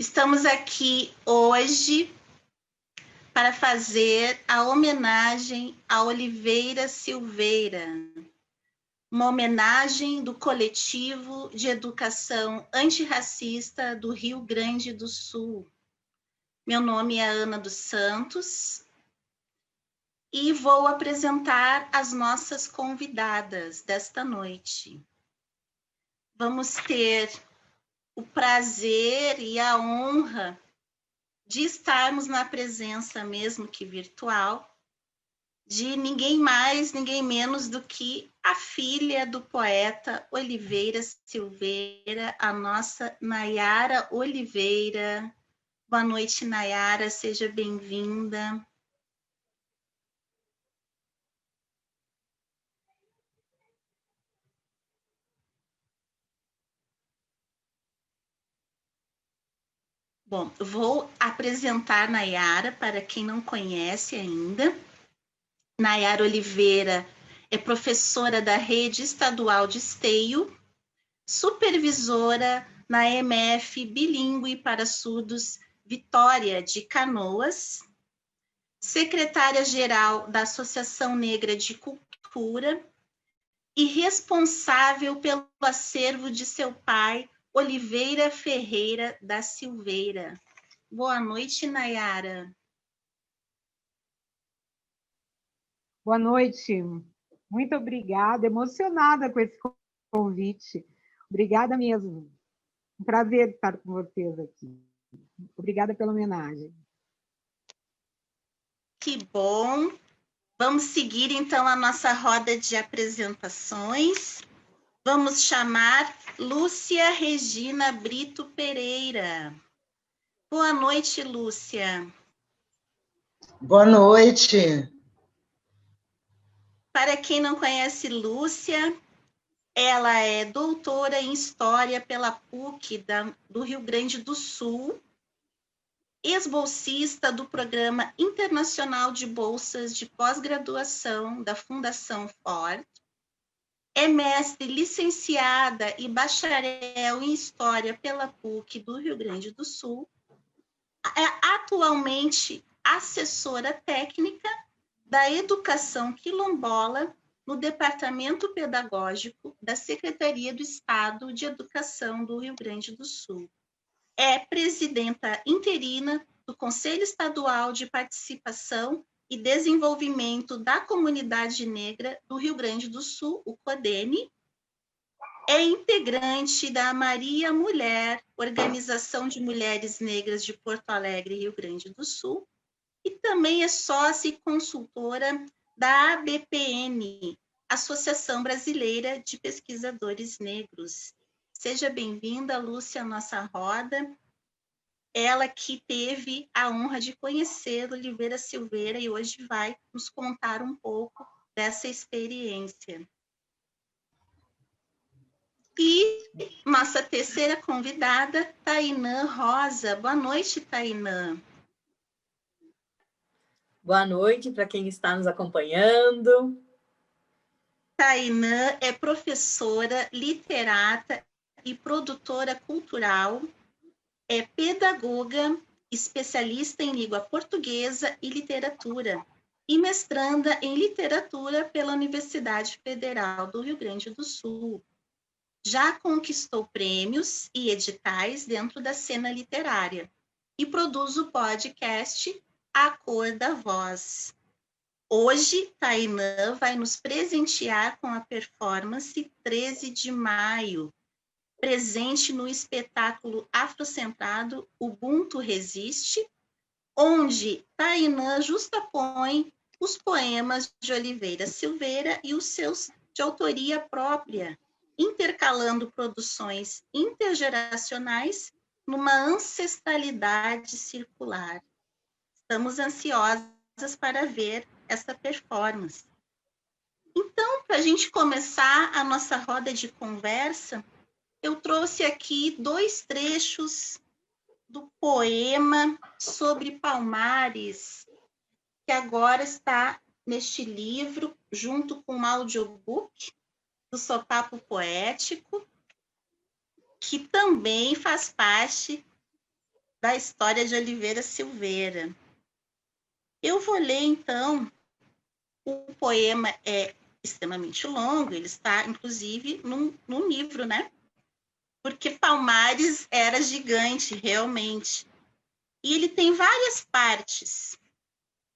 Estamos aqui hoje para fazer a homenagem a Oliveira Silveira, uma homenagem do Coletivo de Educação Antirracista do Rio Grande do Sul. Meu nome é Ana dos Santos e vou apresentar as nossas convidadas desta noite. Vamos ter o prazer e a honra de estarmos na presença, mesmo que virtual, de ninguém mais, ninguém menos do que a filha do poeta Oliveira Silveira, a nossa Nayara Oliveira. Boa noite, Nayara, seja bem-vinda. Bom, vou apresentar Nayara para quem não conhece ainda. Nayara Oliveira é professora da Rede Estadual de Esteio, supervisora na EMF Bilíngue para Surdos Vitória de Canoas, secretária-geral da Associação Negra de Cultura e responsável pelo acervo de seu pai, Oliveira Ferreira da Silveira. Boa noite, Nayara. Boa noite. Muito obrigada, emocionada com esse convite. Obrigada mesmo. Um prazer estar com vocês aqui. Obrigada pela homenagem. Que bom. Vamos seguir, então, a nossa roda de apresentações. Vamos chamar Lúcia Regina Brito Pereira. Boa noite, Lúcia. Boa noite. Para quem não conhece Lúcia, ela é doutora em História pela PUC do Rio Grande do Sul, ex-bolsista do Programa Internacional de Bolsas de Pós-Graduação da Fundação Ford, é mestre licenciada e bacharel em História pela PUC do Rio Grande do Sul, é atualmente assessora técnica da Educação Quilombola no Departamento Pedagógico da Secretaria do Estado de Educação do Rio Grande do Sul. É presidenta interina do Conselho Estadual de Participação e Desenvolvimento da Comunidade Negra do Rio Grande do Sul, o CODENE. É integrante da Maria Mulher, Organização de Mulheres Negras de Porto Alegre, Rio Grande do Sul, e também é sócia e consultora da ABPN, Associação Brasileira de Pesquisadores Negros. Seja bem-vinda, Lúcia, à nossa roda. Ela que teve a honra de conhecer Oliveira Silveira e hoje vai nos contar um pouco dessa experiência. E nossa terceira convidada, Tainã Rosa. Boa noite, Tainã. Boa noite para quem está nos acompanhando. Tainã é professora, literata e produtora cultural, é pedagoga, especialista em língua portuguesa e literatura, e mestranda em literatura pela Universidade Federal do Rio Grande do Sul. Já conquistou prêmios e editais dentro da cena literária e produz o podcast A Cor da Voz. Hoje, Tainã vai nos presentear com a performance 13 de maio, presente no espetáculo afrocentrado Ubuntu Resiste, onde Tainã justapõe os poemas de Oliveira Silveira e os seus de autoria própria, intercalando produções intergeracionais numa ancestralidade circular. Estamos ansiosas para ver essa performance. Então, para a gente começar a nossa roda de conversa, eu trouxe aqui 2 trechos do poema Sobre Palmares, que agora está neste livro, junto com um audiobook do Sopapo Poético, que também faz parte da história de Oliveira Silveira. Eu vou ler, então, o poema é extremamente longo, ele está, inclusive, num livro, né? Porque Palmares era gigante, realmente. E ele tem várias partes.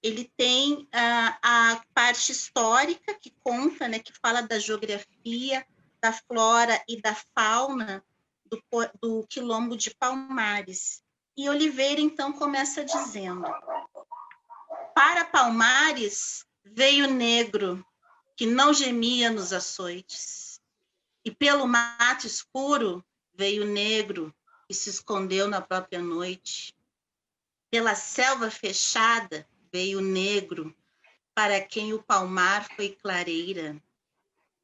Ele tem a parte histórica, que conta, né, que fala da geografia, da flora e da fauna do quilombo de Palmares. E Oliveira, então, começa dizendo: para Palmares veio negro, que não gemia nos açoites. E pelo mato escuro veio negro, que se escondeu na própria noite. Pela selva fechada veio negro, para quem o palmar foi clareira.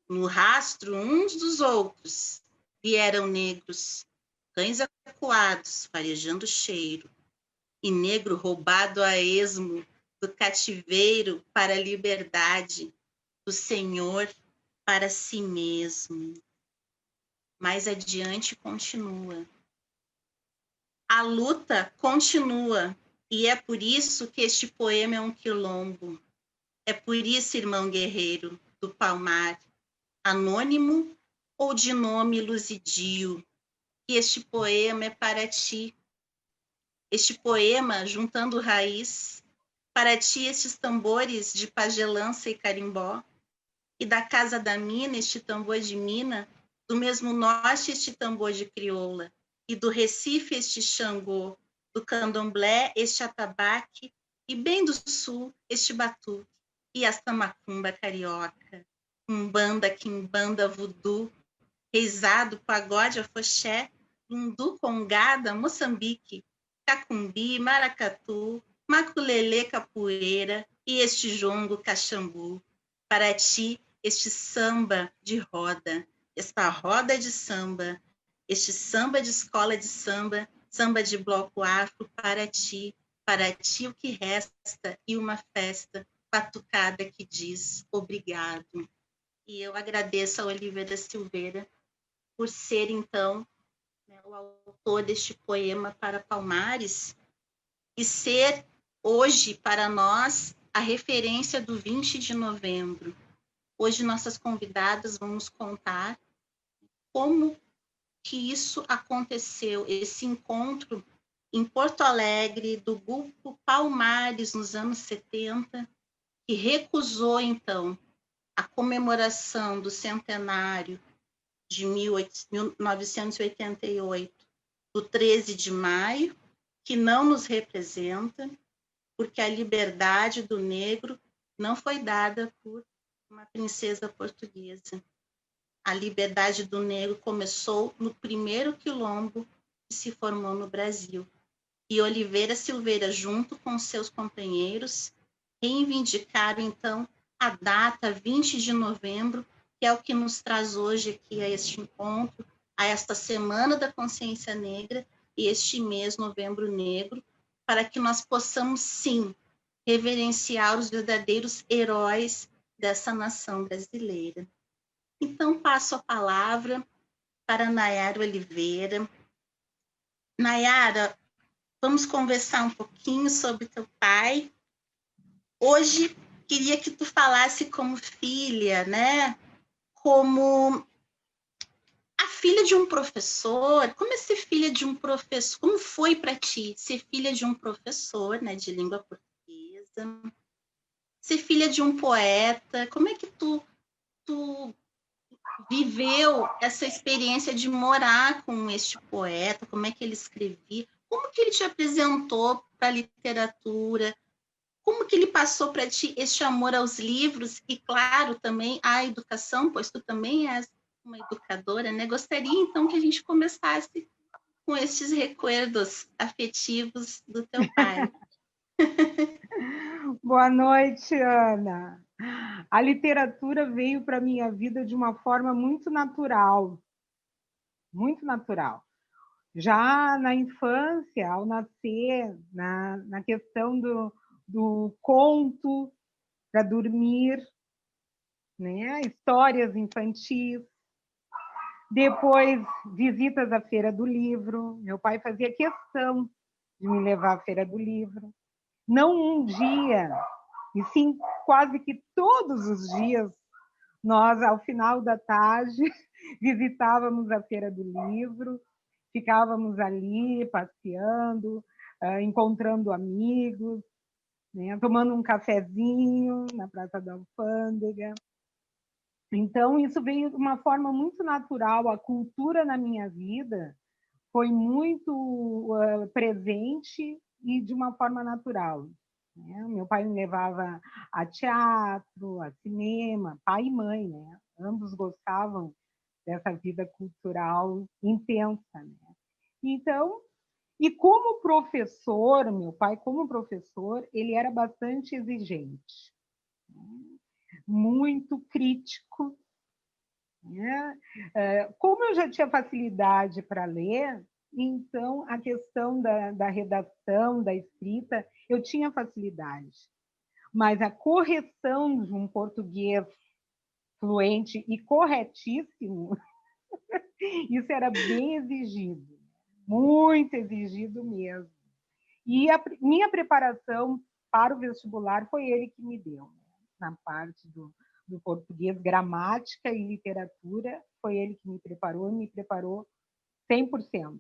No rastro uns dos outros vieram negros, cães acuados, farejando cheiro, e negro roubado a esmo do cativeiro para a liberdade, do Senhor para si mesmo. Mais adiante continua. A luta continua, e é por isso que este poema é um quilombo. É por isso, irmão guerreiro do Palmar, anônimo ou de nome luzidio, que este poema é para ti. Este poema, juntando raiz, para ti estes tambores de pagelança e carimbó, e da casa da mina este tambor de mina, do mesmo norte este tambor de crioula, e do Recife este Xangô, do candomblé este atabaque, e bem do sul este batuque, e esta macumba carioca, umbanda, quimbanda, voodoo, reizado, pagode, afoxé, hindu, congada, Moçambique, cacumbi, maracatu, maculelê, capoeira, e este jongo, caxambu. Para ti, este samba de roda, esta roda de samba, este samba de escola de samba, samba de bloco afro, para ti o que resta, e uma festa batucada que diz obrigado. E eu agradeço a Oliveira Silveira por ser, então, né, o autor deste poema para Palmares e ser, hoje, para nós, a referência do 20 de novembro. Hoje, nossas convidadas vão nos contar como que isso aconteceu, esse encontro em Porto Alegre, do grupo Palmares, nos anos 70, que recusou, então, a comemoração do centenário de 1988, do 13 de maio, que não nos representa, porque a liberdade do negro não foi dada por uma princesa portuguesa. A liberdade do negro começou no primeiro quilombo que se formou no Brasil. E Oliveira Silveira, junto com seus companheiros, reivindicaram, então, a data 20 de novembro, que é o que nos traz hoje aqui a este encontro, a esta Semana da Consciência Negra e este mês, Novembro Negro, para que nós possamos, sim, reverenciar os verdadeiros heróis dessa nação brasileira. Então, passo a palavra para Nayara Oliveira. Nayara, vamos conversar um pouquinho sobre teu pai. Hoje, queria que tu falasse como filha, né? Como a filha de um professor. Como é ser filha de um professor? Como foi para ti ser filha de um professor, né, de língua portuguesa? Ser filha de um poeta? Como é que tu viveu essa experiência de morar com este poeta? Como é que ele escrevia? Como que ele te apresentou para a literatura? Como que ele passou para ti este amor aos livros e, claro, também à educação, pois tu também és uma educadora, né? Gostaria, então, que a gente começasse com estes recuerdos afetivos do teu pai. Boa noite, Ana. A literatura veio para a minha vida de uma forma muito natural. Muito natural. Já na infância, ao nascer, na questão do conto para dormir, né? Histórias infantis. Depois, visitas à Feira do Livro. Meu pai fazia questão de me levar à Feira do Livro. Não um dia, e sim quase que todos os dias, nós, ao final da tarde, visitávamos a Feira do Livro, ficávamos ali passeando, encontrando amigos, né, tomando um cafezinho na Praça da Alfândega. Então, isso veio de uma forma muito natural. A cultura na minha vida foi muito presente e de uma forma natural. Né? Meu pai me levava a teatro, a cinema, pai e mãe, né? Ambos gostavam dessa vida cultural intensa. Né? Então, e como professor, meu pai, como professor, ele era bastante exigente, né? Muito crítico. Né? Como eu já tinha facilidade para ler, então a questão da redação, da escrita, eu tinha facilidade. Mas a correção de um português fluente e corretíssimo, isso era bem exigido, muito exigido mesmo. E a minha preparação para o vestibular foi ele que me deu, né? Na parte do português, gramática e literatura, foi ele que me preparou 100%.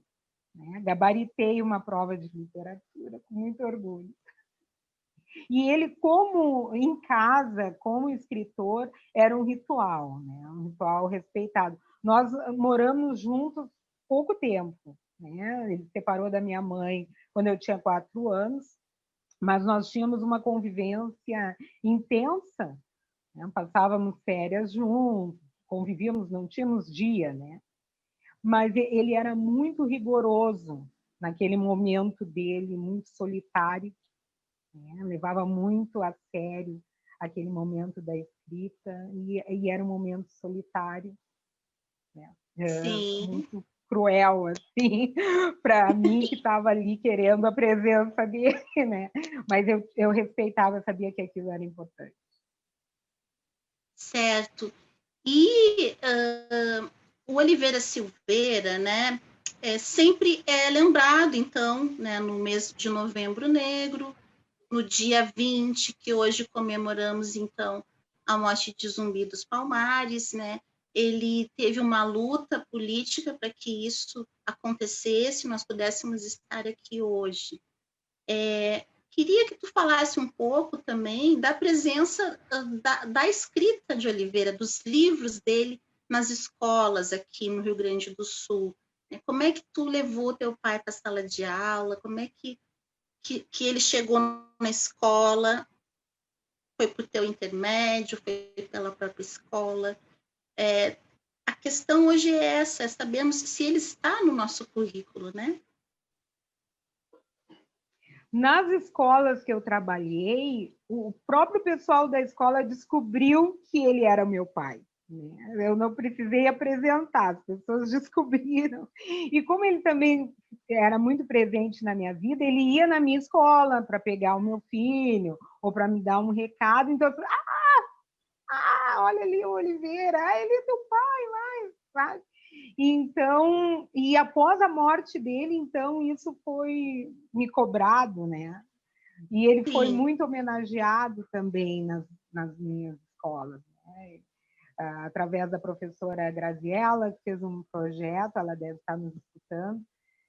Né? Gabaritei uma prova de literatura com muito orgulho. E ele, como em casa, como escritor, era um ritual, né? Um ritual respeitado. Nós moramos juntos pouco tempo, né? Ele se separou da minha mãe quando eu tinha 4 anos, mas nós tínhamos uma convivência intensa, né? Passávamos férias juntos, convivíamos, não tínhamos dia, né? Mas ele era muito rigoroso naquele momento dele, muito solitário, né? Levava muito a sério aquele momento da escrita e era um momento solitário, né? Muito cruel, assim, para mim que estava ali querendo a presença dele, né? Mas eu respeitava, sabia que aquilo era importante. Certo. E o Oliveira Silveira, né, sempre é lembrado, então, né, no mês de Novembro Negro, no dia 20, que hoje comemoramos, então, a morte de Zumbi dos Palmares, né? Ele teve uma luta política para que isso acontecesse, nós pudéssemos estar aqui hoje. Queria que tu falasse um pouco também da presença da escrita de Oliveira, dos livros dele nas escolas aqui no Rio Grande do Sul. Como é que tu levou teu pai para a sala de aula? Como é que ele chegou na escola? Foi por teu intermédio? Foi pela própria escola? A questão hoje é essa, sabemos se ele está no nosso currículo, né? Nas escolas que eu trabalhei, o próprio pessoal da escola descobriu que ele era meu pai. Né? Eu não precisei apresentar, as pessoas descobriram. E como ele também era muito presente na minha vida, ele ia na minha escola para pegar o meu filho ou para me dar um recado. Então, eu falei, olha ali o Oliveira, ele é teu pai, vai. Então, e após a morte dele, então, isso foi me cobrado, né? E ele foi muito homenageado também nas minhas escolas, né? Através da professora Graziella, que fez um projeto, ela deve estar nos escutando,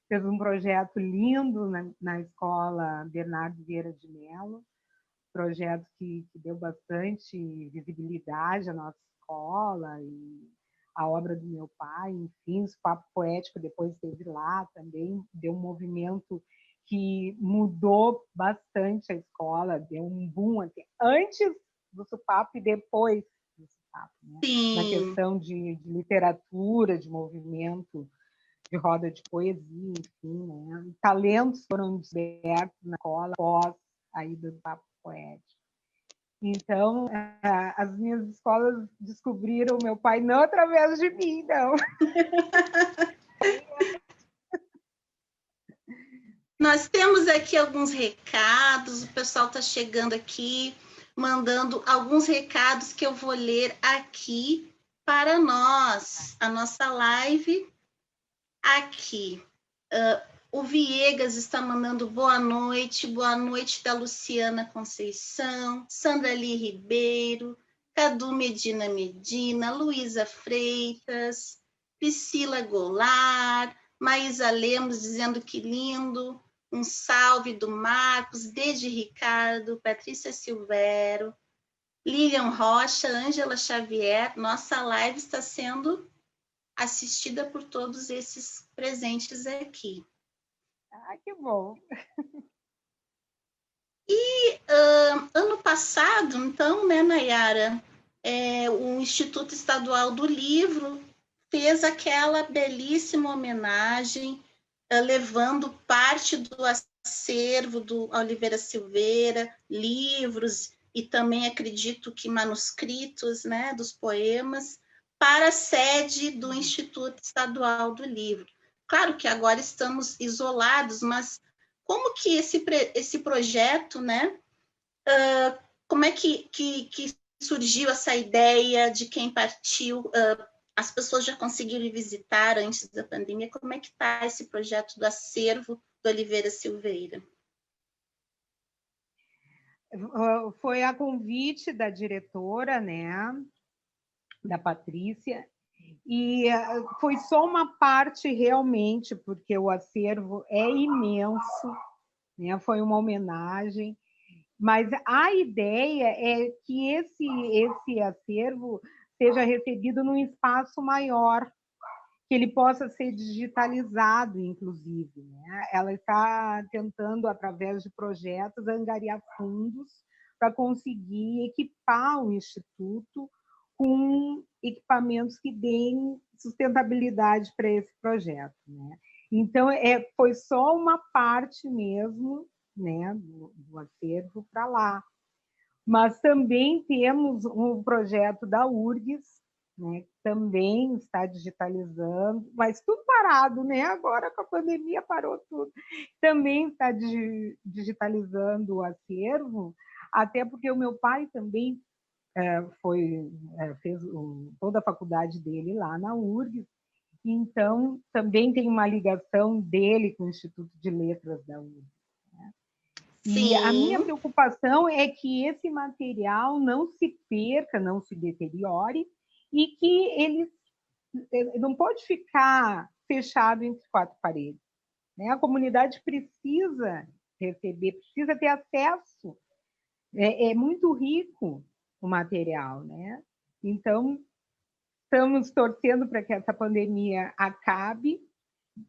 fez um projeto lindo na escola Bernardo Vieira de Mello, projeto que deu bastante visibilidade à nossa escola e a obra do meu pai, enfim, o Papo Poético depois esteve lá também, deu um movimento que mudou bastante a escola, deu um boom até antes do Supapo e depois do Supapo, né? Na questão de literatura, de movimento, de roda de poesia, enfim, né? Talentos foram descobertos na escola após a ida do Papo Poético. Então, as minhas escolas descobriram meu pai não através de mim, não. Nós temos aqui alguns recados, o pessoal está chegando aqui, mandando alguns recados que eu vou ler aqui para nós, a nossa live aqui. O Viegas está mandando boa noite da Luciana Conceição, Sandra Lee Ribeiro, Cadu Medina, Luísa Freitas, Priscila Goulart, Maísa Lemos dizendo que lindo, um salve do Marcos, Dede Ricardo, Patrícia Silvero, Lilian Rocha, Ângela Xavier. Nossa live está sendo assistida por todos esses presentes aqui. Ah, que bom! E ano passado, então, né, Nayara, o Instituto Estadual do Livro fez aquela belíssima homenagem, levando parte do acervo do Oliveira Silveira, livros e também acredito que manuscritos, né, dos poemas, para a sede do Instituto Estadual do Livro. Claro que agora estamos isolados, mas como que esse projeto, né, como é que surgiu essa ideia, de quem partiu? As pessoas já conseguiram visitar antes da pandemia? Como é que está esse projeto do acervo do Oliveira Silveira? Foi a convite da diretora, né, da Patrícia, e foi só uma parte realmente, porque o acervo é imenso, né, foi uma homenagem, mas a ideia é que esse acervo seja recebido num espaço maior, que ele possa ser digitalizado, inclusive, né? Ela está tentando, através de projetos, angariar fundos para conseguir equipar o Instituto com equipamentos que deem sustentabilidade para esse projeto, né? Então, foi só uma parte mesmo, né, do acervo para lá. Mas também temos um projeto da URGS, né, que também está digitalizando, mas tudo parado, né? Agora com a pandemia parou tudo. Também está digitalizando o acervo, até porque o meu pai também fez toda a faculdade dele lá na URGS, então também tem uma ligação dele com o Instituto de Letras da URGS. E a minha preocupação é que esse material não se perca, não se deteriore, e que ele não pode ficar fechado entre quatro paredes, né? A comunidade precisa receber, precisa ter acesso. É muito rico o material, né? Então, estamos torcendo para que essa pandemia acabe,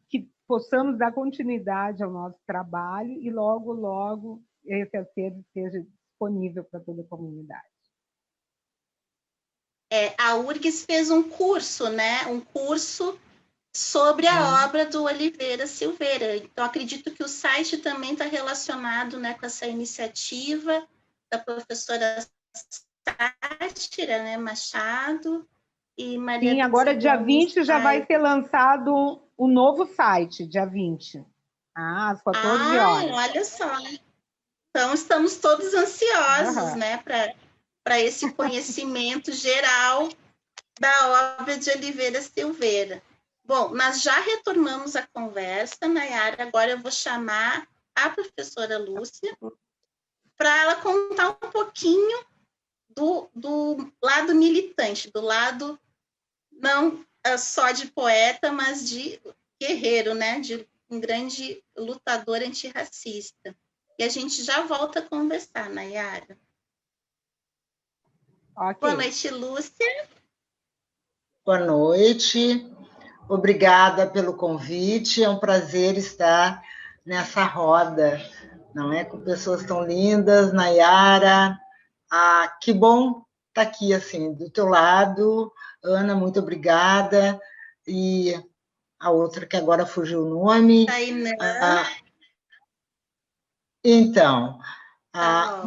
que possamos dar continuidade ao nosso trabalho e logo, logo, esse acervo esteja disponível para toda a comunidade. A URGS fez um curso, né? Um curso sobre a obra do Oliveira Silveira. Então, acredito que o site também está relacionado, né, com essa iniciativa da professora Sátira, né, Machado e Maria. Sim, agora dia 20 já vai ser lançado o novo site, dia 20. Às 14 horas. Olha só. Então, estamos todos ansiosos, né, para esse conhecimento geral da obra de Oliveira Silveira. Bom, nós já retomamos a conversa, Nayara. Agora eu vou chamar a professora Lúcia para ela contar um pouquinho do lado militante, do lado não só de poeta, mas de guerreiro, né? De um grande lutador antirracista. E a gente já volta a conversar, Nayara. Okay. Boa noite, Lúcia. Boa noite. Obrigada pelo convite. É um prazer estar nessa roda, não é? Com pessoas tão lindas, Nayara. Que bom estar aqui, assim, do teu lado. Ana, muito obrigada. E a outra que agora fugiu o nome. Tainã. Então,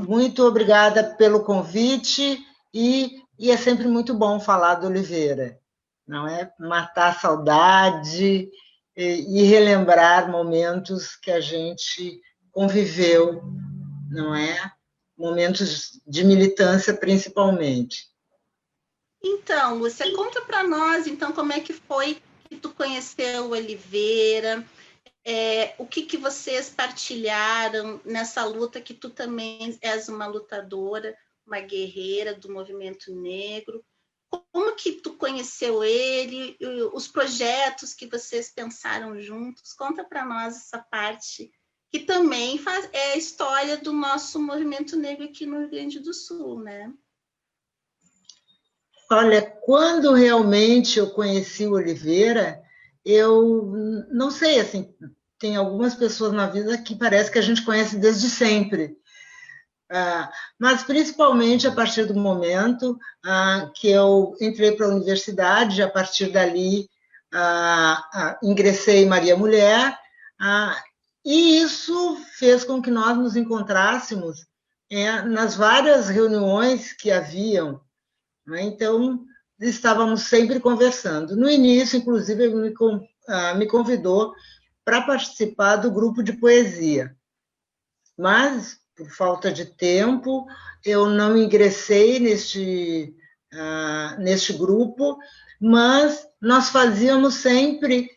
muito obrigada pelo convite e é sempre muito bom falar do Oliveira, não é? Matar a saudade e relembrar momentos que a gente conviveu, não é? Momentos de militância, principalmente. Então, Lúcia, conta para nós, então, como é que foi que tu conheceu o Oliveira, o que vocês partilharam nessa luta, que tu também és uma lutadora, uma guerreira do movimento negro. Como que tu conheceu ele, os projetos que vocês pensaram juntos? Conta para nós essa parte, que também é a história do nosso movimento negro aqui no Rio Grande do Sul, né? Olha, quando realmente eu conheci o Oliveira, eu não sei, assim, tem algumas pessoas na vida que parece que a gente conhece desde sempre. Mas principalmente a partir do momento que eu entrei para a universidade, a partir dali ingressei em Maria Mulher, e isso fez com que nós nos encontrássemos nas várias reuniões que haviam, né? Então, estávamos sempre conversando. No início, inclusive, ele me convidou para participar do grupo de poesia, mas por falta de tempo, eu não ingressei neste grupo, mas nós fazíamos sempre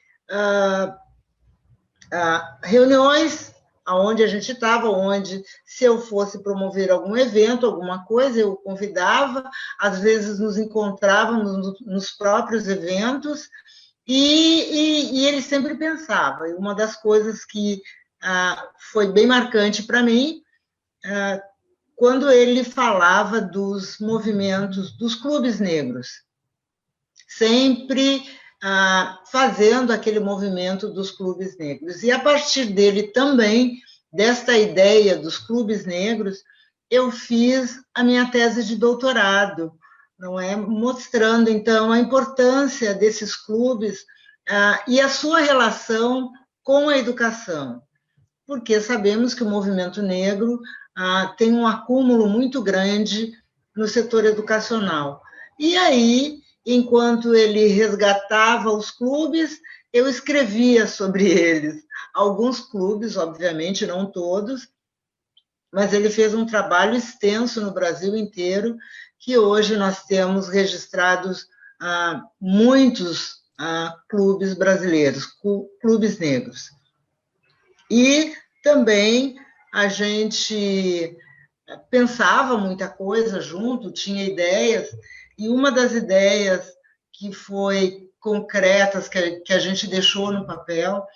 reuniões onde a gente estava, onde, se eu fosse promover algum evento, alguma coisa, eu convidava, às vezes nos encontrávamos nos próprios eventos, e ele sempre pensava. E uma das coisas que foi bem marcante para mim, quando ele falava dos movimentos dos clubes negros, sempre fazendo aquele movimento dos clubes negros. E a partir dele também, desta ideia dos clubes negros, eu fiz a minha tese de doutorado, não é? Mostrando, então, a importância desses clubes e a sua relação com a educação, porque sabemos que o movimento negro tem um acúmulo muito grande no setor educacional. E aí, enquanto ele resgatava os clubes, eu escrevia sobre eles. Alguns clubes, obviamente, não todos, mas ele fez um trabalho extenso no Brasil inteiro, que hoje nós temos registrados muitos clubes brasileiros, clubes negros. E também a gente pensava muita coisa junto, tinha ideias, e uma das ideias que foi concretas, que a gente deixou no papel.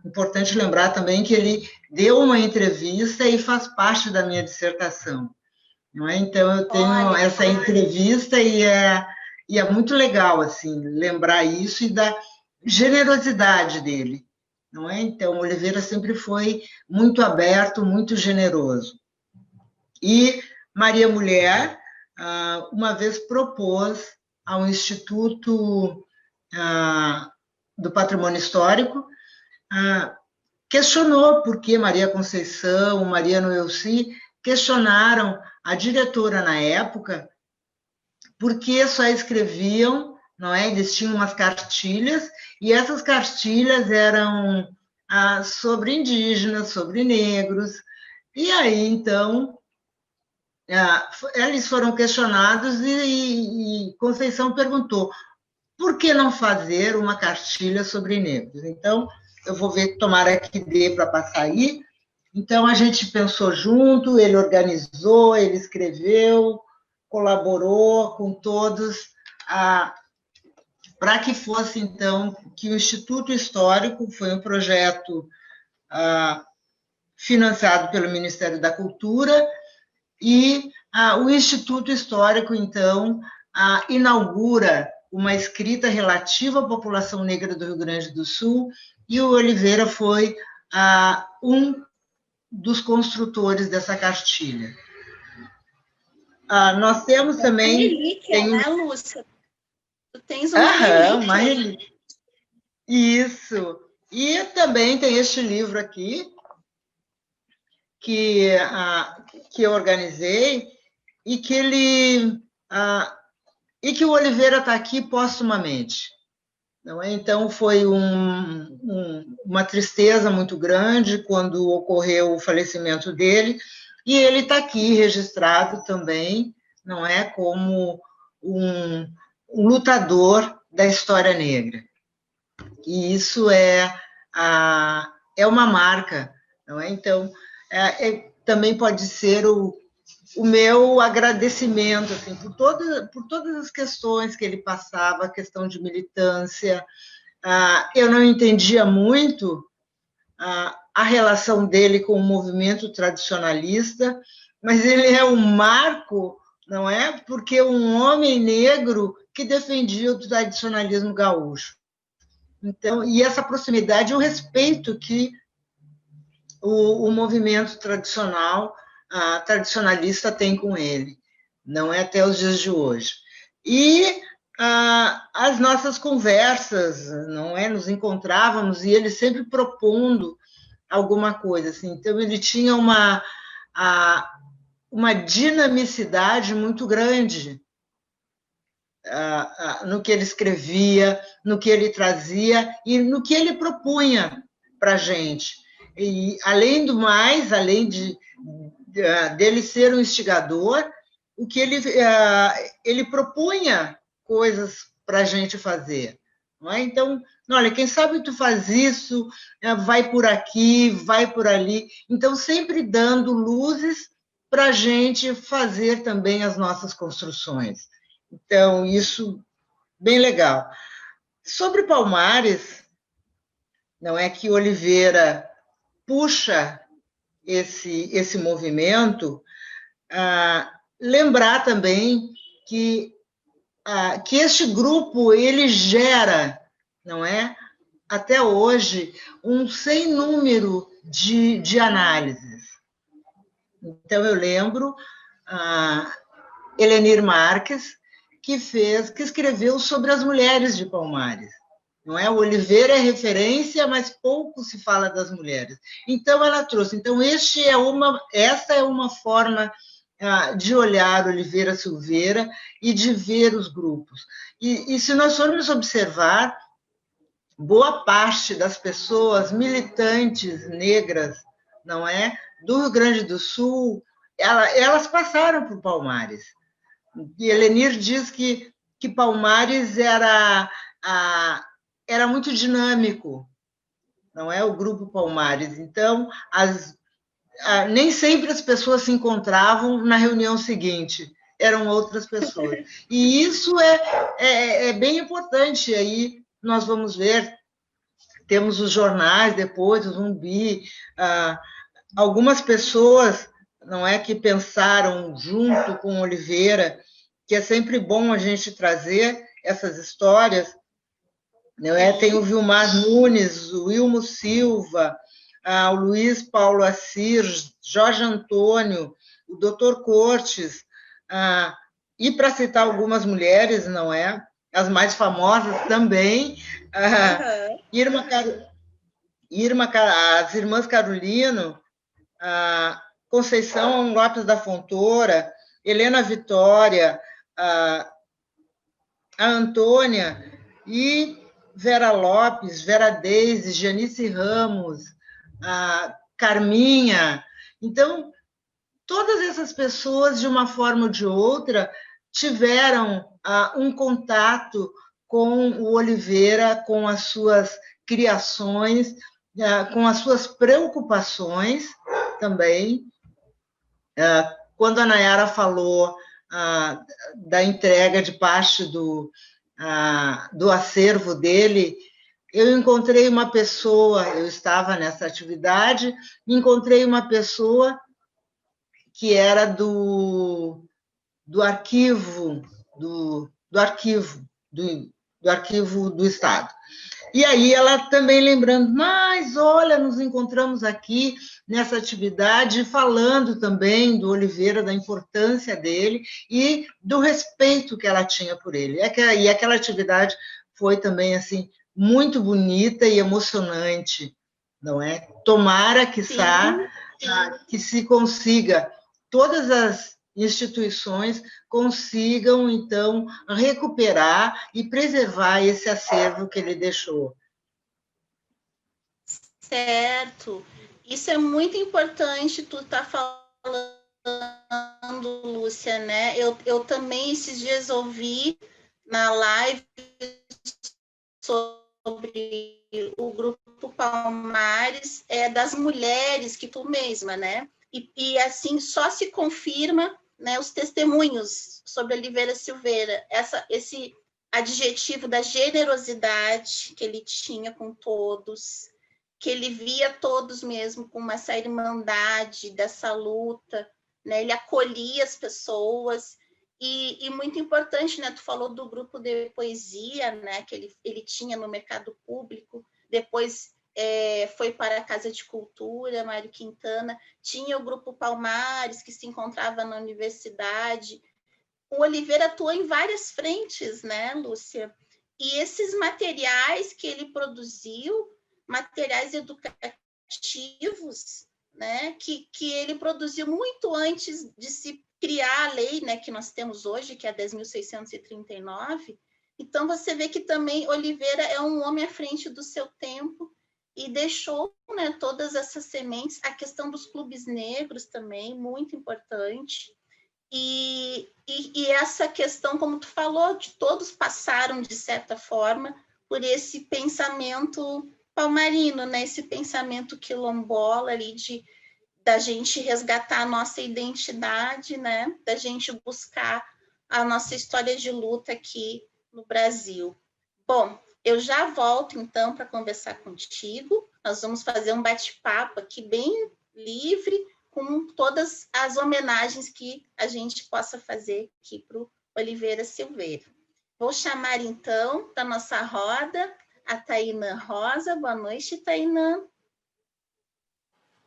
Importante lembrar também que ele deu uma entrevista e faz parte da minha dissertação, não é? Então, eu tenho essa entrevista e é muito legal, assim, lembrar isso e da generosidade dele, não é? Então, Oliveira sempre foi muito aberto, muito generoso. E Maria Mulher, uma vez propôs ao Instituto do Patrimônio Histórico, questionou por que Maria Conceição, Maria Noelci questionaram a diretora na época, porque só escreviam, não é? Eles tinham umas cartilhas, e essas cartilhas eram sobre indígenas, sobre negros, e aí, então, eles foram questionados e Conceição perguntou: por que não fazer uma cartilha sobre negros? Então, eu vou ver, tomara que dê para passar aí. Então, a gente pensou junto, ele organizou, ele escreveu, colaborou com todos, para que fosse, então, que o Instituto Histórico foi um projeto financiado pelo Ministério da Cultura, e o Instituto Histórico, então, inaugura uma escrita relativa à população negra do Rio Grande do Sul, e o Oliveira foi um dos construtores dessa cartilha. Nós temos também... Uma relíquia, né, Lúcia? Tu tens uma relíquia. Uma relíquia. Isso. E também tem este livro aqui, que eu organizei, e que o Oliveira está aqui póstumamente. Não é? Então, foi uma tristeza muito grande quando ocorreu o falecimento dele, e ele está aqui registrado também, não é? Como um lutador da história negra. E isso é é uma marca, não é? Então, também pode ser o meu agradecimento assim, por todas as questões que ele passava, a questão de militância. Eu não entendia muito a relação dele com o movimento tradicionalista, mas ele é um marco, não é? Porque um homem negro que defendia o tradicionalismo gaúcho. Então, e essa proximidade, o respeito que o movimento tradicionalista tem com ele, não é, até os dias de hoje. E as nossas conversas, não é, nos encontrávamos e ele sempre propondo alguma coisa, assim. Então ele tinha uma dinamicidade muito grande no que ele escrevia, no que ele trazia e no que ele propunha para a gente. E, além do mais, além dele ser um instigador, o que ele propunha coisas para a gente fazer. Não é? Então, olha, quem sabe tu faz isso, vai por aqui, vai por ali. Então, sempre dando luzes para a gente fazer também as nossas construções. Então, isso, bem legal. Sobre Palmares, não é que Oliveira puxa esse movimento, lembrar também que este grupo ele gera, não é, até hoje, um sem número de análises. Então, eu lembro Helenir Marques, que escreveu sobre as mulheres de Palmares. Não é? O Oliveira é referência, mas pouco se fala das mulheres. Então, ela trouxe. Então, essa é uma forma de olhar Oliveira Silveira e de ver os grupos. E se nós formos observar, boa parte das pessoas militantes negras, não é, do Rio Grande do Sul, elas passaram por Palmares. E Helenir diz que Palmares era muito dinâmico, não é, o grupo Palmares. Então, nem sempre as pessoas se encontravam na reunião seguinte, eram outras pessoas. E isso é bem importante. Aí nós vamos ver, temos os jornais depois, o Zumbi, algumas pessoas, não é, que pensaram junto com Oliveira, que é sempre bom a gente trazer essas histórias, não é? Tem o Vilmar Nunes, o Wilmo Silva, o Luiz Paulo Assir, Jorge Antônio, o Dr. Cortes, e para citar algumas mulheres, não é? As mais famosas também, as irmãs Carolino, Conceição Lopes da Fontoura, Helena Vitória, a Antônia e Vera Lopes, Vera Deise, Janice Ramos, a Carminha. Então, todas essas pessoas, de uma forma ou de outra, tiveram um contato com o Oliveira, com as suas criações, com as suas preocupações também. Quando a Nayara falou da entrega de parte do acervo dele, eu encontrei uma pessoa, eu estava nessa atividade, encontrei uma pessoa que era do arquivo do Estado. E aí ela também lembrando, mas olha, nos encontramos aqui nessa atividade, falando também do Oliveira, da importância dele e do respeito que ela tinha por ele. E aquela atividade foi também assim muito bonita e emocionante, não é? Tomara, quiçá, que se consiga, todas as instituições consigam, então, recuperar e preservar esse acervo que ele deixou. Certo. Isso é muito importante, tu tá falando, Lúcia, né? Eu também, esses dias, ouvi na live sobre sobre o Grupo Palmares das mulheres que tu mesma, né? E assim só se confirma, né, os testemunhos sobre Oliveira Silveira, esse adjetivo da generosidade que ele tinha com todos, que ele via todos mesmo com essa irmandade dessa luta, né? Ele acolhia as pessoas. E muito importante, né? Tu falou do grupo de poesia, né? Que ele tinha no mercado público, depois foi para a Casa de Cultura, Mário Quintana, tinha o grupo Palmares, que se encontrava na universidade. O Oliveira atuou em várias frentes, né, Lúcia? E esses materiais que ele produziu, materiais educativos, né, que ele produziu muito antes de se criar a lei, né, que nós temos hoje, que é a 10.639. Então, você vê que também Oliveira é um homem à frente do seu tempo e deixou, né, todas essas sementes. A questão dos clubes negros também, muito importante. E essa questão, como tu falou, de todos passaram, de certa forma, por esse pensamento palmarino, né? Esse pensamento quilombola ali da gente resgatar a nossa identidade, né? Da gente buscar a nossa história de luta aqui no Brasil. Bom, eu já volto, então, para conversar contigo. Nós vamos fazer um bate-papo aqui bem livre, com todas as homenagens que a gente possa fazer aqui para o Oliveira Silveira. Vou chamar, então, da nossa roda, a Tainã Rosa. Boa noite, Tainã.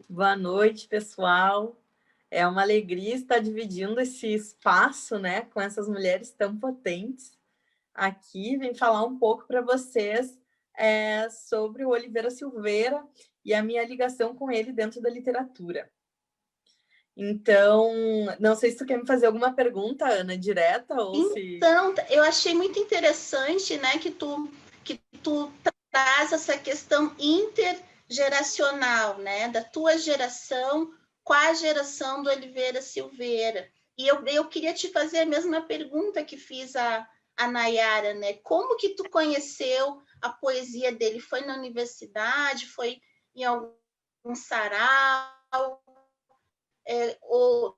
Boa noite, pessoal. É uma alegria estar dividindo esse espaço, né, com essas mulheres tão potentes. Aqui, vem falar um pouco para vocês sobre o Oliveira Silveira e a minha ligação com ele dentro da literatura. Então, não sei se tu quer me fazer alguma pergunta, Ana, direta ou Então, eu achei muito interessante, né, que tu traz essa questão intergeracional, né, da tua geração com a geração do Oliveira Silveira. E eu queria te fazer a mesma pergunta que fiz a Nayara, né? Como que tu conheceu a poesia dele? Foi na universidade? Foi em algum sarau? Ou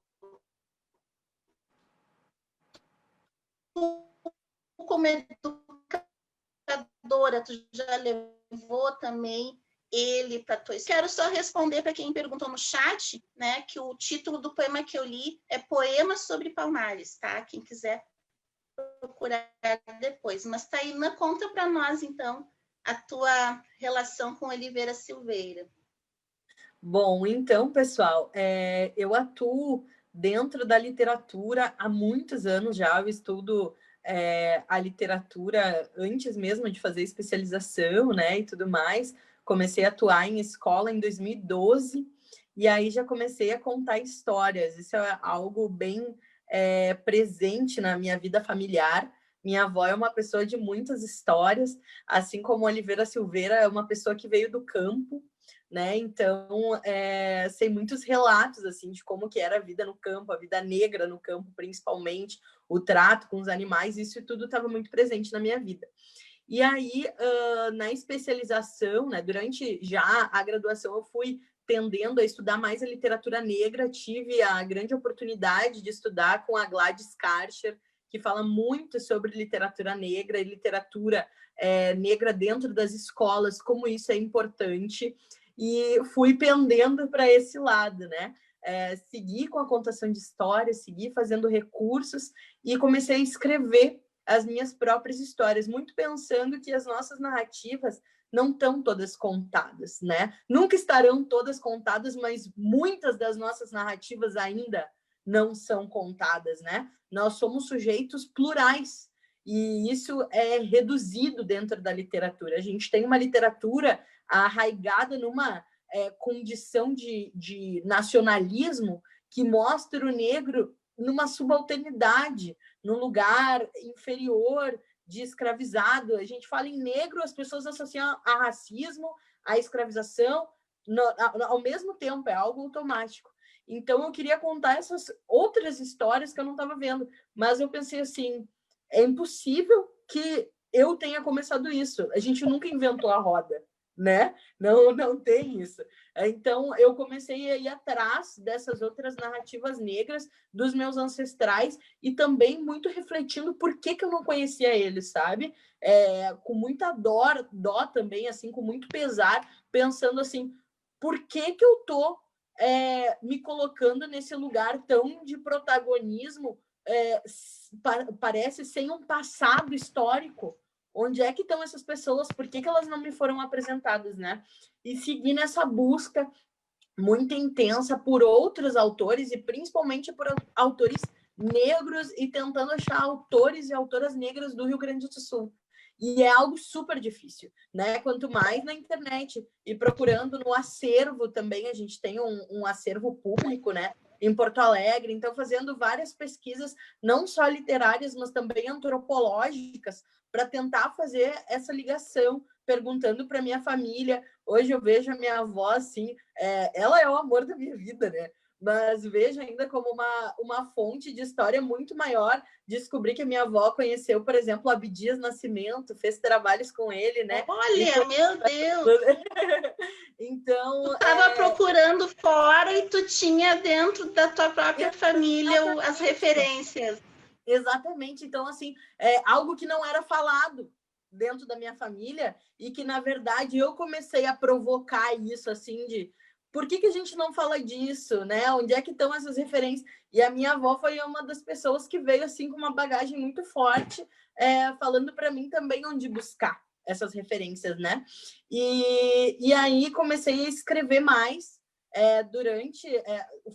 como educadora, tu já levou também ele para tua... Quero só responder para quem perguntou no chat, né, que o título do poema que eu li é Poema sobre Palmares, tá? Quem quiser procurar depois. Mas, Tainã, conta para nós, então, a tua relação com Oliveira Silveira. Bom, então, pessoal, eu atuo dentro da literatura há muitos anos já. Eu estudo a literatura antes mesmo de fazer especialização, né, e tudo mais. Comecei a atuar em escola em 2012 e aí já comecei a contar histórias. Isso é algo bem presente na minha vida familiar. Minha avó é uma pessoa de muitas histórias, assim como Oliveira Silveira é uma pessoa que veio do campo, né? Então, sei muitos relatos assim de como que era a vida no campo, a vida negra no campo, principalmente, o trato com os animais, isso tudo estava muito presente na minha vida. E aí, na especialização, né, durante já a graduação, eu fui tendendo a estudar mais a literatura negra, tive a grande oportunidade de estudar com a Gladys Karcher, que fala muito sobre literatura negra e literatura negra dentro das escolas, como isso é importante. E fui pendendo para esse lado, né? Segui com a contação de histórias, segui fazendo recursos e comecei a escrever as minhas próprias histórias, muito pensando que as nossas narrativas não estão todas contadas, né? Nunca estarão todas contadas, mas muitas das nossas narrativas ainda não são contadas, né? Nós somos sujeitos plurais e isso é reduzido dentro da literatura. A gente tem uma literatura arraigada numa condição de nacionalismo que mostra o negro numa subalternidade, num lugar inferior, de escravizado. A gente fala em negro, as pessoas associam a racismo, a escravização, ao mesmo tempo, é algo automático. Então, eu queria contar essas outras histórias que eu não estava vendo, mas eu pensei assim, é impossível que eu tenha começado isso. A gente nunca inventou a roda, né? Não tem isso. Então, eu comecei a ir atrás dessas outras narrativas negras dos meus ancestrais e também muito refletindo por que eu não conhecia eles, sabe? Com muita dó também, assim, com muito pesar, pensando assim, por que eu tô me colocando nesse lugar tão de protagonismo, parece sem um passado histórico? Onde é que estão essas pessoas? Por que elas não me foram apresentadas, né? E seguir nessa busca muito intensa por outros autores e principalmente por autores negros e tentando achar autores e autoras negras do Rio Grande do Sul. E é algo super difícil, né? Quanto mais na internet e procurando no acervo também, a gente tem um acervo público, né? Em Porto Alegre, então fazendo várias pesquisas, não só literárias, mas também antropológicas, para tentar fazer essa ligação, perguntando para minha família. Hoje eu vejo a minha avó, assim, ela é o amor da minha vida, né? Mas vejo ainda como uma fonte de história muito maior. Descobri que a minha avó conheceu, por exemplo, Abdias Nascimento, fez trabalhos com ele, né? Olha, meu Deus! Então... Tu estava procurando fora e tu tinha dentro da tua própria família as referências. Exatamente. Então, assim, algo que não era falado dentro da minha família e que, na verdade, eu comecei a provocar isso, assim, de por que a gente não fala disso, né? Onde é que estão essas referências? E a minha avó foi uma das pessoas que veio, assim, com uma bagagem muito forte, falando para mim também onde buscar essas referências, né? E aí comecei a escrever mais,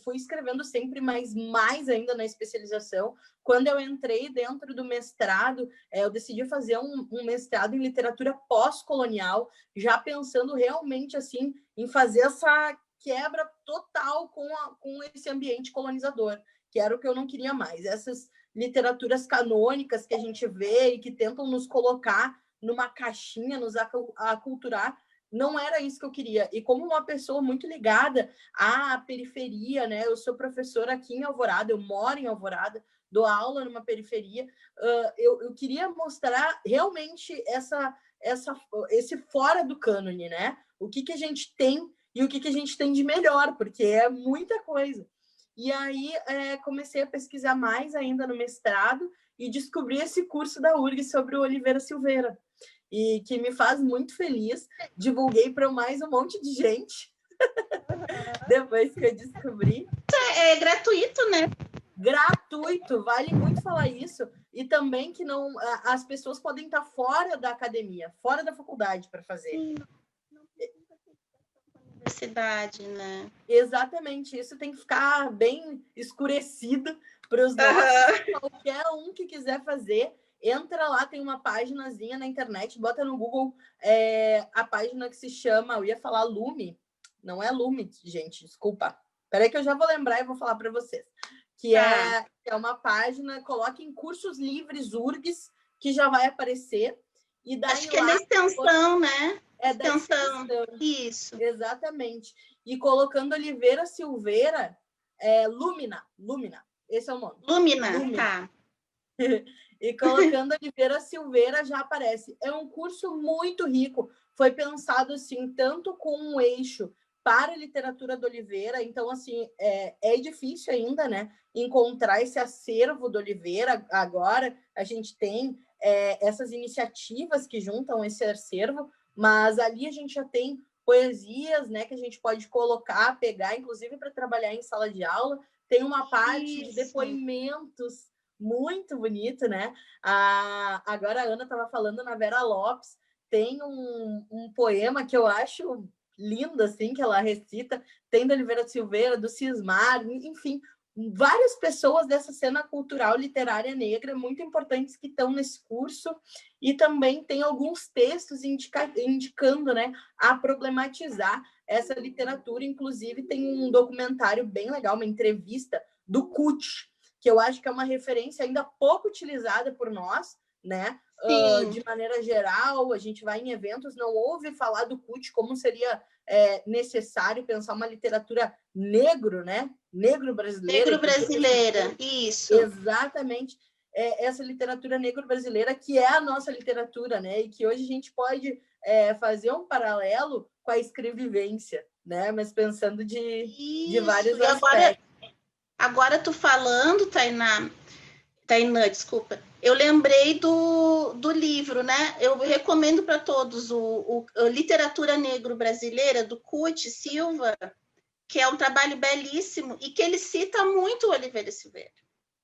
fui escrevendo sempre, mas mais ainda na especialização. Quando eu entrei dentro do mestrado, eu decidi fazer um mestrado em literatura pós-colonial, já pensando realmente assim em fazer essa quebra total com esse ambiente colonizador, que era o que eu não queria mais. Essas literaturas canônicas que a gente vê e que tentam nos colocar numa caixinha, nos aculturar, não era isso que eu queria. E como uma pessoa muito ligada à periferia, né? Eu sou professora aqui em Alvorada, eu moro em Alvorada, dou aula numa periferia. Eu queria mostrar realmente esse fora do cânone, né? O que a gente tem e o que a gente tem de melhor, porque é muita coisa. E aí comecei a pesquisar mais ainda no mestrado e descobri esse curso da URGS sobre o Oliveira Silveira, e que me faz muito feliz. Divulguei para mais um monte de gente depois que eu descobri. É gratuito, né? Gratuito, vale muito falar isso. E também que não, as pessoas podem estar fora da academia, fora da faculdade para fazer. Sim, não precisa ter universidade, né? Exatamente, isso tem que ficar bem escurecido para os nossos, qualquer um que quiser fazer. Entra lá, tem uma paginazinha na internet, bota no Google a página que se chama, eu ia falar Lume, não é Lume, gente, desculpa. Peraí que eu já vou lembrar e vou falar para vocês. Que é uma página, coloque em cursos livres URGS, que já vai aparecer. E daí acho que é da extensão, né? É da extensão. Isso. Exatamente. E colocando Oliveira Silveira, Lumina, esse é o nome. Lumina. Tá. E colocando Oliveira Silveira já aparece. É um curso muito rico. Foi pensado assim, tanto com um eixo para a literatura do Oliveira. Então, assim, é difícil ainda, né? Encontrar esse acervo do Oliveira. Agora a gente tem essas iniciativas que juntam esse acervo, mas ali a gente já tem poesias, né? Que a gente pode colocar, pegar, inclusive para trabalhar em sala de aula. Tem uma parte de depoimentos muito bonito, né? Agora a Ana estava falando na Vera Lopes, tem um poema que eu acho lindo, assim, que ela recita, tem da Oliveira Silveira, do Cismar, enfim, várias pessoas dessa cena cultural literária negra muito importantes que estão nesse curso, e também tem alguns textos indicando, né, a problematizar essa literatura. Inclusive tem um documentário bem legal, uma entrevista do CUT, que eu acho que é uma referência ainda pouco utilizada por nós, né? De maneira geral, a gente vai em eventos, não ouve falar do CUT, como seria necessário pensar uma literatura negro, né? Negro brasileira. Negro brasileira, isso. Exatamente. essa literatura negro-brasileira, que é a nossa literatura, né? E que hoje a gente pode fazer um paralelo com a escrevivência, né? Mas pensando de vários e aspectos. Agora tu falando, Tainã, desculpa, eu lembrei do livro, né? Eu recomendo para todos o Literatura Negro Brasileira, do Cute Silva, que é um trabalho belíssimo e que ele cita muito o Oliveira Silveira.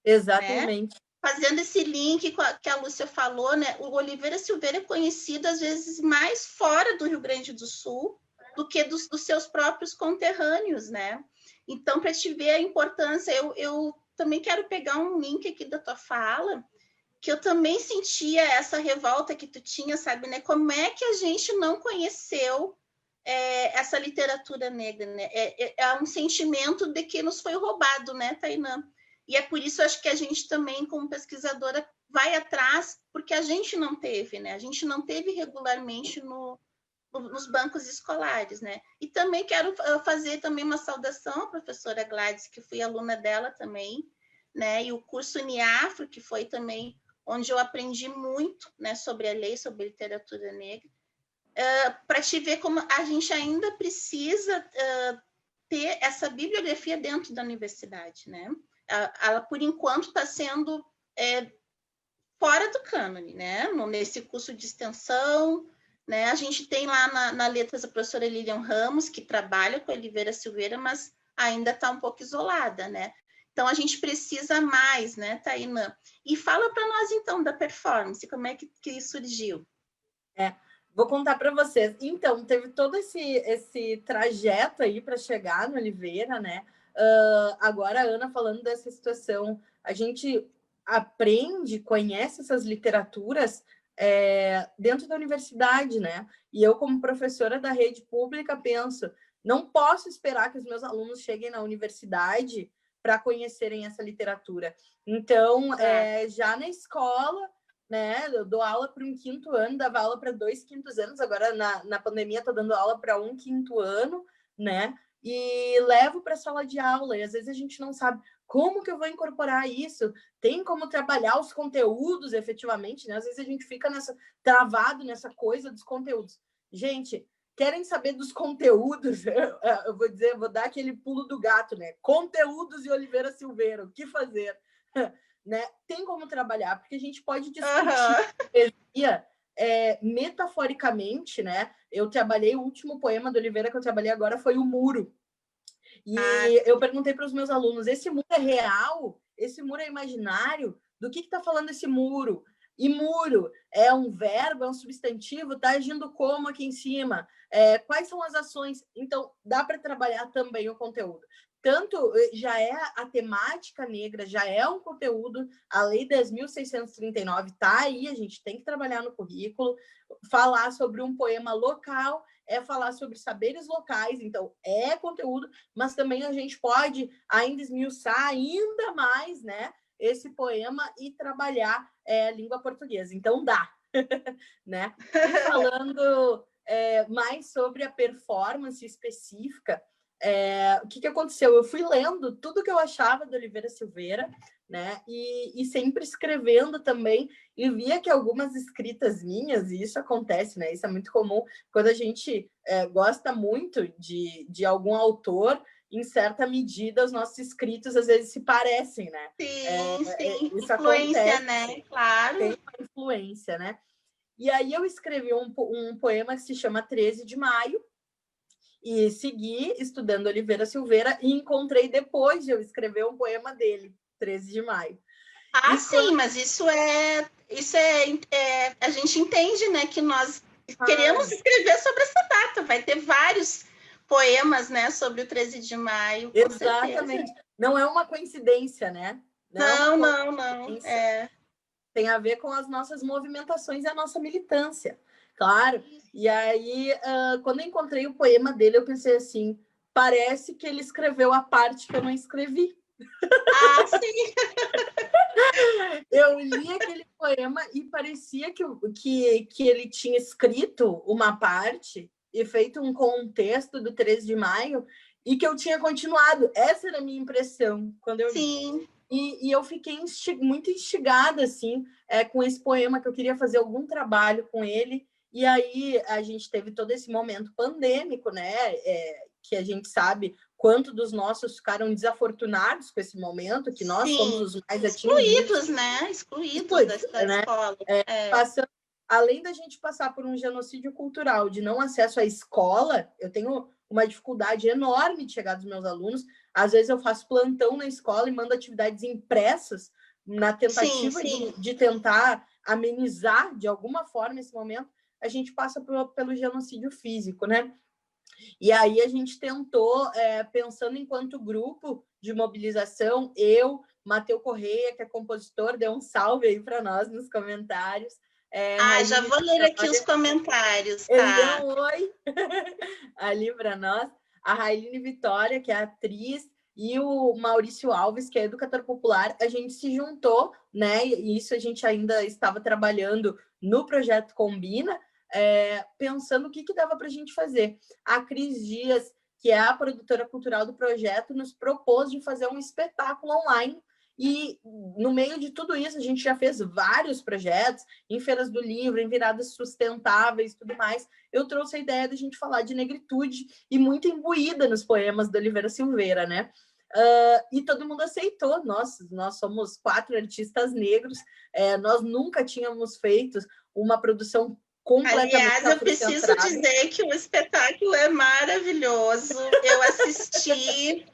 Exatamente. Né? Fazendo esse link que a Lúcia falou, né? O Oliveira Silveira é conhecido, às vezes, mais fora do Rio Grande do Sul do que dos seus próprios conterrâneos, né? Então, para te ver a importância, eu também quero pegar um link aqui da tua fala, que eu também sentia essa revolta que tu tinha, sabe, né? Como é que a gente não conheceu essa literatura negra, né? É um sentimento de que nos foi roubado, né, Tainã? E é por isso, acho que a gente também, como pesquisadora, vai atrás, porque a gente não teve, né? A gente não teve regularmente nos bancos escolares, né? E também quero fazer também uma saudação à professora Gladys, que fui aluna dela também, né? E o curso Uniafro, que foi também onde eu aprendi muito, né, sobre a lei, sobre a literatura negra, para te ver como a gente ainda precisa ter essa bibliografia dentro da universidade, né? Ela, por enquanto, está sendo fora do cânone, né? Nesse curso de extensão, né? A gente tem lá na Letras a professora Lilian Ramos, que trabalha com a Oliveira Silveira, mas ainda está um pouco isolada, né? Então, a gente precisa mais, né, Tainã? E fala para nós, então, da performance, como é que surgiu? Vou contar para vocês. Então, teve todo esse trajeto aí para chegar no Oliveira, né? Agora, a Ana falando dessa situação, a gente aprende, conhece essas literaturas dentro da universidade, né? E eu, como professora da rede pública, penso, não posso esperar que os meus alunos cheguem na universidade para conhecerem essa literatura. Então, já na escola, né? Eu dou aula para um 5º ano, dava aula para 2 5º anos, agora na pandemia estou dando aula para um 5º ano, né? E levo para a sala de aula, e às vezes a gente não sabe como que eu vou incorporar isso, tem como trabalhar os conteúdos efetivamente, né? Às vezes a gente fica travado nessa coisa dos conteúdos. Gente, querem saber dos conteúdos? Eu vou dar aquele pulo do gato, né? Conteúdos e Oliveira Silveira, o que fazer? Né? Tem como trabalhar, porque a gente pode discutir poesia metaforicamente, né? Eu trabalhei, o último poema do Oliveira que eu trabalhei agora foi O Muro. E eu perguntei para os meus alunos, esse muro é real? Esse muro é imaginário? Do que está falando esse muro? E muro é um verbo, é um substantivo, está agindo como aqui em cima? Quais são as ações? Então, dá para trabalhar também o conteúdo. Tanto já é a temática negra, já é um conteúdo, a Lei 10.639 está aí, a gente tem que trabalhar no currículo, falar sobre um poema local, falar sobre saberes locais, então é conteúdo, mas também a gente pode ainda esmiuçar ainda mais, né, esse poema e trabalhar a língua portuguesa. Então dá, né? E falando mais sobre a performance específica, o que aconteceu? Eu fui lendo tudo que eu achava do Oliveira Silveira, né? E sempre escrevendo também, e via que algumas escritas minhas, e isso acontece, né? Isso é muito comum quando a gente gosta muito de algum autor, em certa medida, os nossos escritos às vezes se parecem, né? Sim, isso influência, acontece, né? Claro. Tem uma influência, né? E aí eu escrevi um poema que se chama 13 de Maio, e segui estudando Oliveira Silveira e encontrei depois de eu escrever um poema dele, 13 de Maio. Sim, mas isso a gente entende, né, que nós queremos escrever sobre essa data, vai ter vários poemas, né, sobre o 13 de maio, com Exatamente. certeza. Não é uma coincidência, né? Não. Tem a ver com as nossas movimentações e a nossa militância, claro. E aí, quando eu encontrei o poema dele, eu pensei assim, parece que ele escreveu a parte que eu não escrevi. Sim! Eu li aquele poema e parecia que ele tinha escrito uma parte e feito um contexto do 13 de maio e que eu tinha continuado. Essa era a minha impressão quando eu li. Sim. E eu fiquei muito instigada, assim, com esse poema, que eu queria fazer algum trabalho com ele. E aí a gente teve todo esse momento pandêmico, né? Que a gente sabe quanto dos nossos ficaram desafortunados com esse momento, que nós somos os mais excluídos, né? Excluídos da né? escola. Passando, além da gente passar por um genocídio cultural de não acesso à escola, eu tenho uma dificuldade enorme de chegar dos meus alunos. Às vezes eu faço plantão na escola e mando atividades impressas na tentativa de tentar amenizar de alguma forma esse momento. A gente passa pelo genocídio físico, né? E aí a gente tentou, pensando enquanto grupo de mobilização, eu, Matheus Correia, que é compositor, deu um salve aí para nós nos comentários. Já vou ler aqui os comentários, tá? Ele deu um oi ali para nós. A Railine Vitória, que é atriz, e o Maurício Alves, que é educador popular, a gente se juntou, né? E isso a gente ainda estava trabalhando no projeto Combina, pensando o que dava para a gente fazer. A Cris Dias, que é a produtora cultural do projeto, nos propôs de fazer um espetáculo online. E no meio de tudo isso, a gente já fez vários projetos em feiras do livro, em viradas sustentáveis e tudo mais. Eu trouxe a ideia de a gente falar de negritude e muito imbuída nos poemas da Oliveira Silveira, né? E todo mundo aceitou. Nós somos 4 artistas negros, nós nunca tínhamos feito uma produção completamente. Aliás, eu preciso dizer que o espetáculo é maravilhoso. Eu assisti.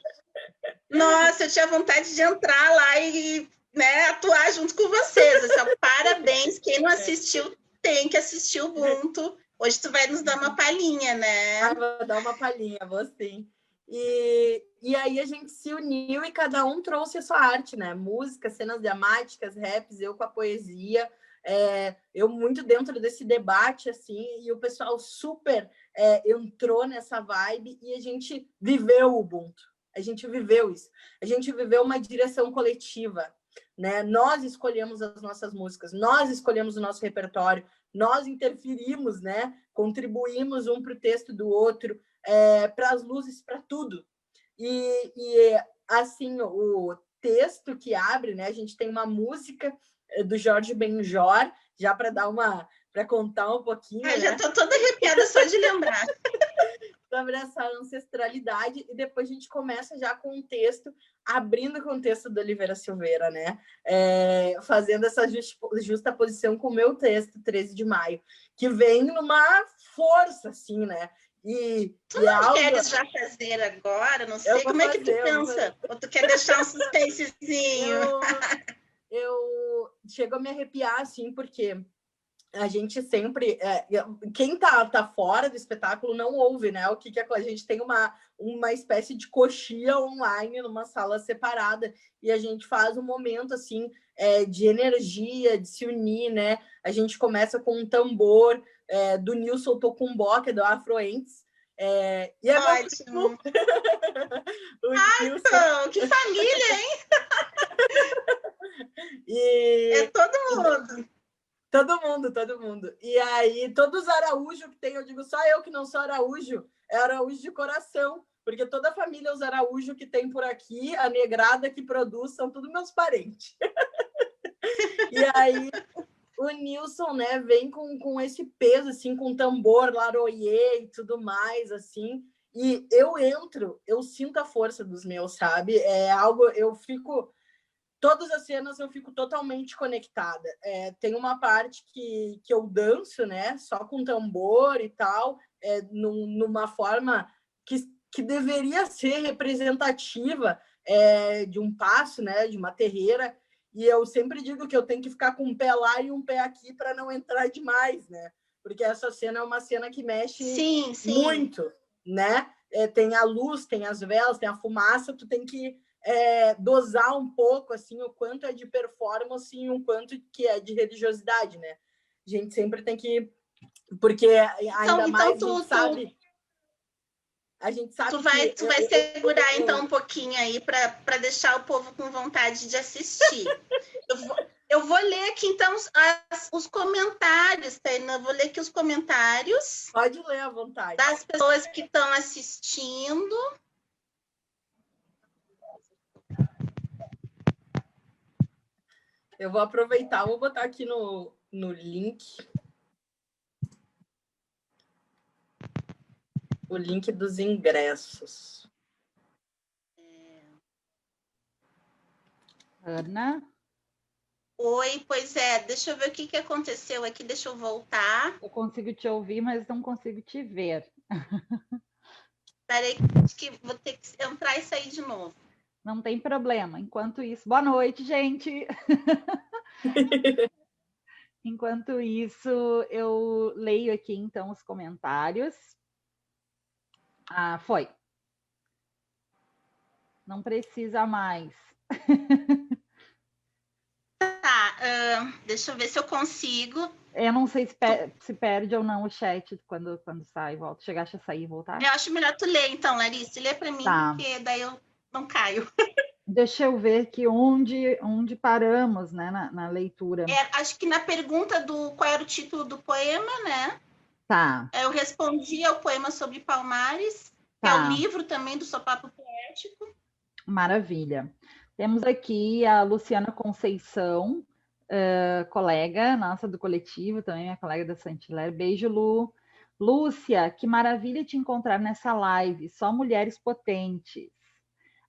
Nossa, eu tinha vontade de entrar lá e, né, atuar junto com vocês. Assim, parabéns. Quem não assistiu tem que assistir o Ubuntu. Hoje tu vai nos dar uma palhinha, né? Vou dar uma palhinha, vou sim. E aí a gente se uniu e cada um trouxe a sua arte, né? Música, cenas dramáticas, raps, eu com a poesia. Eu muito dentro desse debate, assim, e o pessoal super entrou nessa vibe e a gente viveu o Ubuntu. A gente viveu isso. A gente viveu uma direção coletiva, né? Nós escolhemos as nossas músicas, nós escolhemos o nosso repertório, nós interferimos, né? Contribuímos um para o texto do outro, para as luzes, para tudo. E assim, o texto que abre, né? A gente tem uma música do Jorge Benjor, já para contar um pouquinho. Já estou toda arrepiada só de lembrar. Sobre essa ancestralidade, e depois a gente começa já com um texto, abrindo com o texto da Oliveira Silveira, né? Fazendo essa justa posição com o meu texto, 13 de maio, que vem numa força, assim, né? Tu não queres já fazer agora? Não sei como é que tu pensa. Ou tu quer deixar um suspensezinho? Chego a me arrepiar, assim, porque a gente sempre... quem tá fora do espetáculo não ouve, né? O que a gente tem uma espécie de coxia online numa sala separada e a gente faz um momento, assim, de energia, de se unir, né? A gente começa com um tambor do Nilson Tocumbó, que é do Afroentes. E é ótimo! Então, que família, hein? É todo mundo. Todo mundo. E aí, todos os Araújo que tem, eu digo, só eu que não sou Araújo, é Araújo de coração, porque toda a família, os Araújo que tem por aqui, a negrada que produz, são todos meus parentes. E aí, o Nilson, né, vem com esse peso, assim, com tambor, laroie e tudo mais, assim, e eu sinto a força dos meus, sabe? É algo, eu fico... Todas as cenas eu fico totalmente conectada. Tem uma parte que eu danço, né? Só com tambor e tal, numa forma que deveria ser representativa de um passo, né? De uma terreira. E eu sempre digo que eu tenho que ficar com um pé lá e um pé aqui para não entrar demais, né? Porque essa cena é uma cena que mexe muito, né? Tem a luz, tem as velas, tem a fumaça, tu tem que dosar um pouco, assim, o quanto é de performance e o quanto que é de religiosidade, né? A gente sempre tem que... Porque ainda mais a gente sabe tu vai segurar então um pouquinho aí para deixar o povo com vontade de assistir. Eu vou ler aqui, então, os comentários, Taina. Eu vou ler aqui os comentários. Pode ler à vontade. Das pessoas que estão assistindo. Eu vou aproveitar, vou botar aqui no link. O link dos ingressos. Ana? Oi, pois é, deixa eu ver o que aconteceu aqui, deixa eu voltar. Eu consigo te ouvir, mas não consigo te ver. Peraí, que vou ter que entrar e sair de novo. Não tem problema. Enquanto isso, boa noite, gente. Enquanto isso, eu leio aqui então os comentários. Ah, foi. Não precisa mais. Tá, deixa eu ver se eu consigo. Eu não sei se perde ou não o chat quando sai e volta. Chegaste a sair e voltar? Eu acho melhor tu ler, então, Larissa. Lê para mim, Tá. porque daí eu não caio. Deixa eu ver aqui onde paramos, né, na leitura. Acho que na pergunta do qual era o título do poema, né? Tá. Eu respondi ao poema sobre Palmares, que é o livro também do Sopapo Poético. Maravilha. Temos aqui a Luciana Conceição, colega nossa do coletivo, também minha colega da Santiler. Beijo, Lu. Lúcia, que maravilha te encontrar nessa live, só mulheres potentes.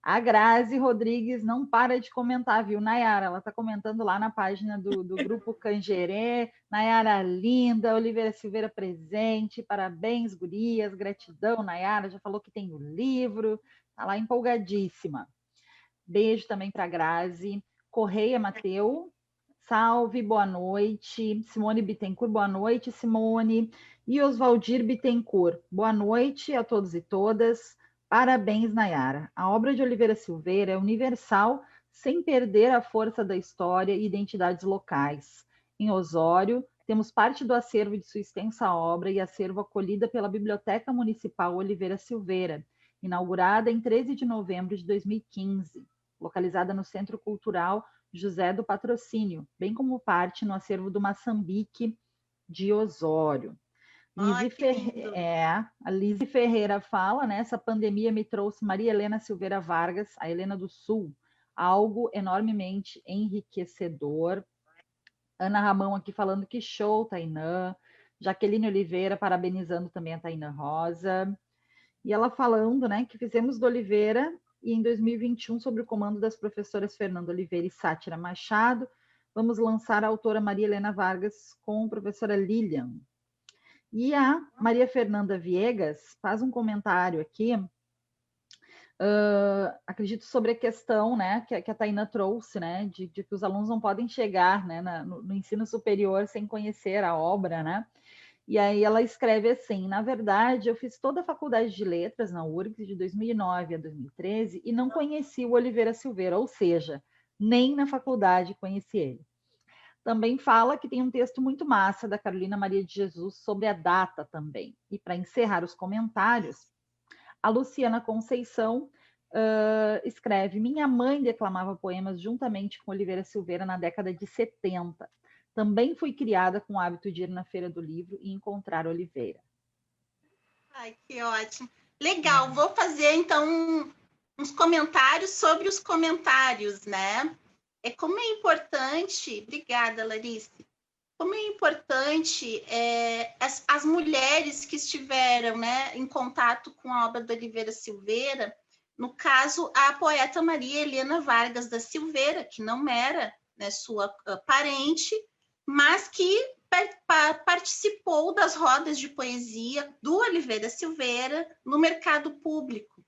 A Grazi Rodrigues não para de comentar, viu, Nayara? Ela está comentando lá na página do Grupo Cangerê. Nayara, linda. Oliveira Silveira presente. Parabéns, gurias. Gratidão, Nayara. Já falou que tem o livro. Está lá empolgadíssima. Beijo também para a Grazi. Correia Mateu. Salve, boa noite. Simone Bittencourt, boa noite, Simone. E Oswaldir Bittencourt, boa noite a todos e todas. Parabéns, Nayara. A obra de Oliveira Silveira é universal, sem perder a força da história e identidades locais. Em Osório, temos parte do acervo de sua extensa obra e acervo acolhida pela Biblioteca Municipal Oliveira Silveira, inaugurada em 13 de novembro de 2015, localizada no Centro Cultural José do Patrocínio, bem como parte no acervo do Maçambique de Osório. A Lise Ferreira fala, né? Essa pandemia me trouxe Maria Helena Silveira Vargas, a Helena do Sul, algo enormemente enriquecedor. Ana Ramão aqui falando que show, Tainã. Jaqueline Oliveira parabenizando também a Tainã Rosa. E ela falando, né, que fizemos do Oliveira e em 2021, sob o comando das professoras Fernanda Oliveira e Sátira Machado, vamos lançar a autora Maria Helena Vargas com a professora Lilian. E a Maria Fernanda Viegas faz um comentário aqui, acredito, sobre a questão, né, que a Tainã trouxe, né, de que os alunos não podem chegar, né, no ensino superior sem conhecer a obra, né. E aí ela escreve assim: na verdade, eu fiz toda a faculdade de letras na URGS de 2009 a 2013 e não conheci o Oliveira Silveira, ou seja, nem na faculdade conheci ele. Também fala que tem um texto muito massa da Carolina Maria de Jesus sobre a data também. E para encerrar os comentários, a Luciana Conceição escreve: minha mãe declamava poemas juntamente com Oliveira Silveira na década de 70. Também fui criada com o hábito de ir na Feira do Livro e encontrar Oliveira. Ai, que ótimo. Legal, vou fazer então uns comentários sobre os comentários, né? Como é importante, obrigada, Larissa, como é importante as mulheres que estiveram, né, em contato com a obra do Oliveira Silveira, no caso, a poeta Maria Helena Vargas da Silveira, que não era, né, sua parente, mas que participou das rodas de poesia do Oliveira Silveira no mercado público.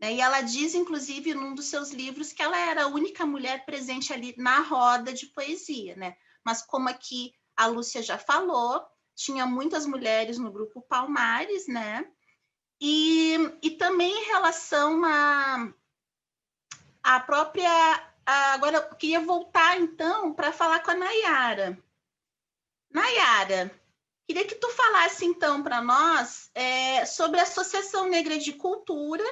E ela diz, inclusive, num dos seus livros, que ela era a única mulher presente ali na roda de poesia, né? Mas como aqui a Lúcia já falou, tinha muitas mulheres no grupo Palmares, né? E também em relação à própria... Agora, eu queria voltar, então, para falar com a Nayara. Nayara, queria que tu falasse, então, para nós sobre a Associação Negra de Cultura,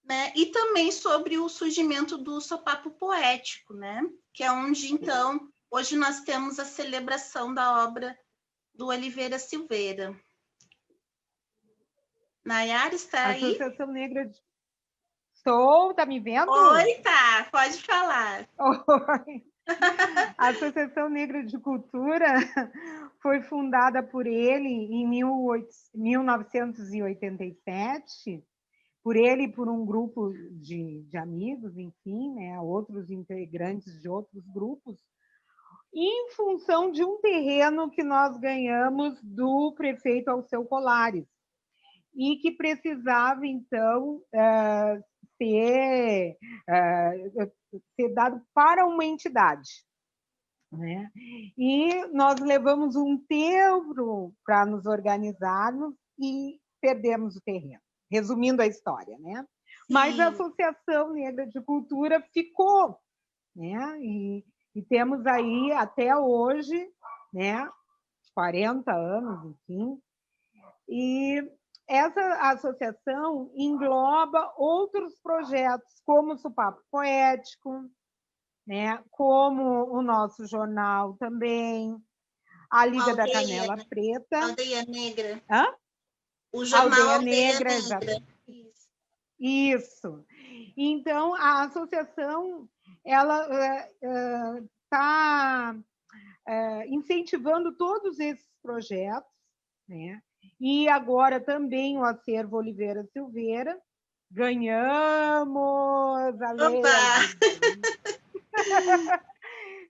né? E também sobre o surgimento do Sopapo Poético, né? Que é onde, então, hoje nós temos a celebração da obra do Oliveira Silveira. Nayara, está aí? Associação Negra de... Estou, tá me vendo? Oi, tá, pode falar. Oi. A Associação Negra de Cultura foi fundada por ele em 1987, por ele e por um grupo de amigos, enfim, né, outros integrantes de outros grupos, em função de um terreno que nós ganhamos do prefeito Alceu Colares, e que precisava, então, ser dado para uma entidade, né? E nós levamos um tempo para nos organizarmos e perdemos o terreno, resumindo a história, né? Mas a Associação Negra de Cultura ficou, né? E temos aí até hoje, né? 40 anos, enfim, e essa associação engloba outros projetos, como o Supapo Poético, né? Como o nosso jornal também, a Liga da Canela Preta. Aldeia Negra. Hã? O jornal Aldeia Negra, exatamente. Isso. Então, a associação ela está incentivando todos esses projetos, né? E agora também o Acervo Oliveira Silveira. Ganhamos a lei.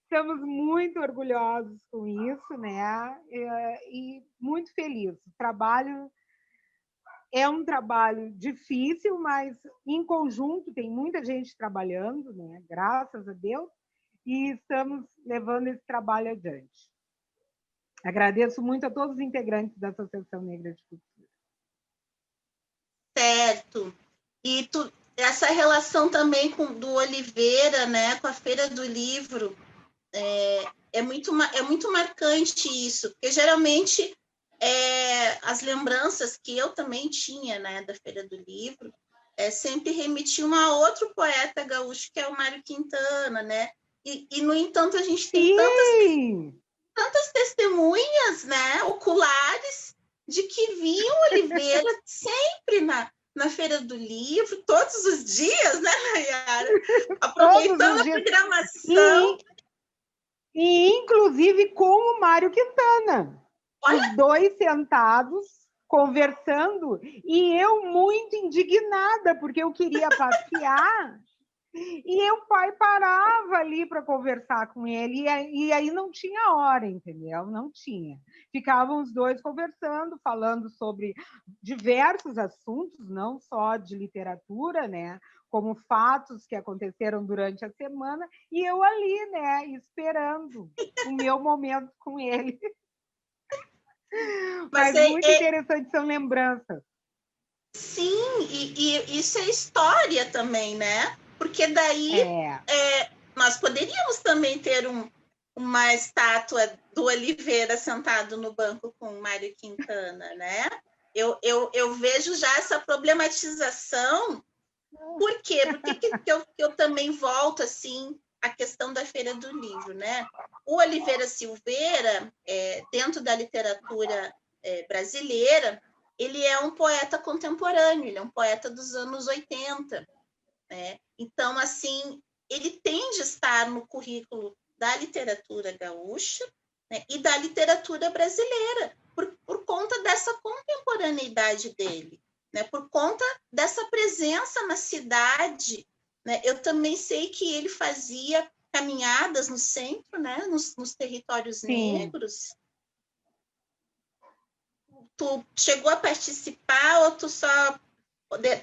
Estamos muito orgulhosos com isso, né? E muito felizes. O trabalho é um trabalho difícil, mas em conjunto tem muita gente trabalhando, né? Graças a Deus, e estamos levando esse trabalho adiante. Agradeço muito a todos os integrantes da Associação Negra de Cultura. Certo. E essa relação também do Oliveira, né, com a Feira do Livro, é muito marcante isso, porque geralmente as lembranças que eu também tinha, né, da Feira do Livro sempre remetiam a outro poeta gaúcho, que é o Mário Quintana, né? E no entanto, a gente tem tantas testemunhas, né, oculares, de que viam Oliveira sempre na Feira do Livro, todos os dias, né, Nayara? Aproveitando a programação. E inclusive com o Mário Quintana. Olha. Os dois sentados, conversando, e eu muito indignada, porque eu queria passear, e o pai parava ali para conversar com ele, e aí não tinha hora, entendeu? Não tinha. Ficavam os dois conversando, falando sobre diversos assuntos, não só de literatura, né? Como fatos que aconteceram durante a semana, e eu ali, né, esperando o meu momento com ele. Mas muito interessante, são lembranças. Sim, e isso é história também, né? Porque daí nós poderíamos também ter uma estátua do Oliveira sentado no banco com o Mário Quintana, né? Eu vejo já essa problematização. Por quê? Porque eu também volto assim à questão da Feira do Livro, né? O Oliveira Silveira, dentro da literatura brasileira, ele é um poeta contemporâneo, ele é um poeta dos anos 80, né? Então, assim, ele tem de estar no currículo da literatura gaúcha, né, e da literatura brasileira, por conta dessa contemporaneidade dele, né, por conta dessa presença na cidade, né? Eu também sei que ele fazia caminhadas no centro, né, nos territórios negros. Tu chegou a participar ou tu só...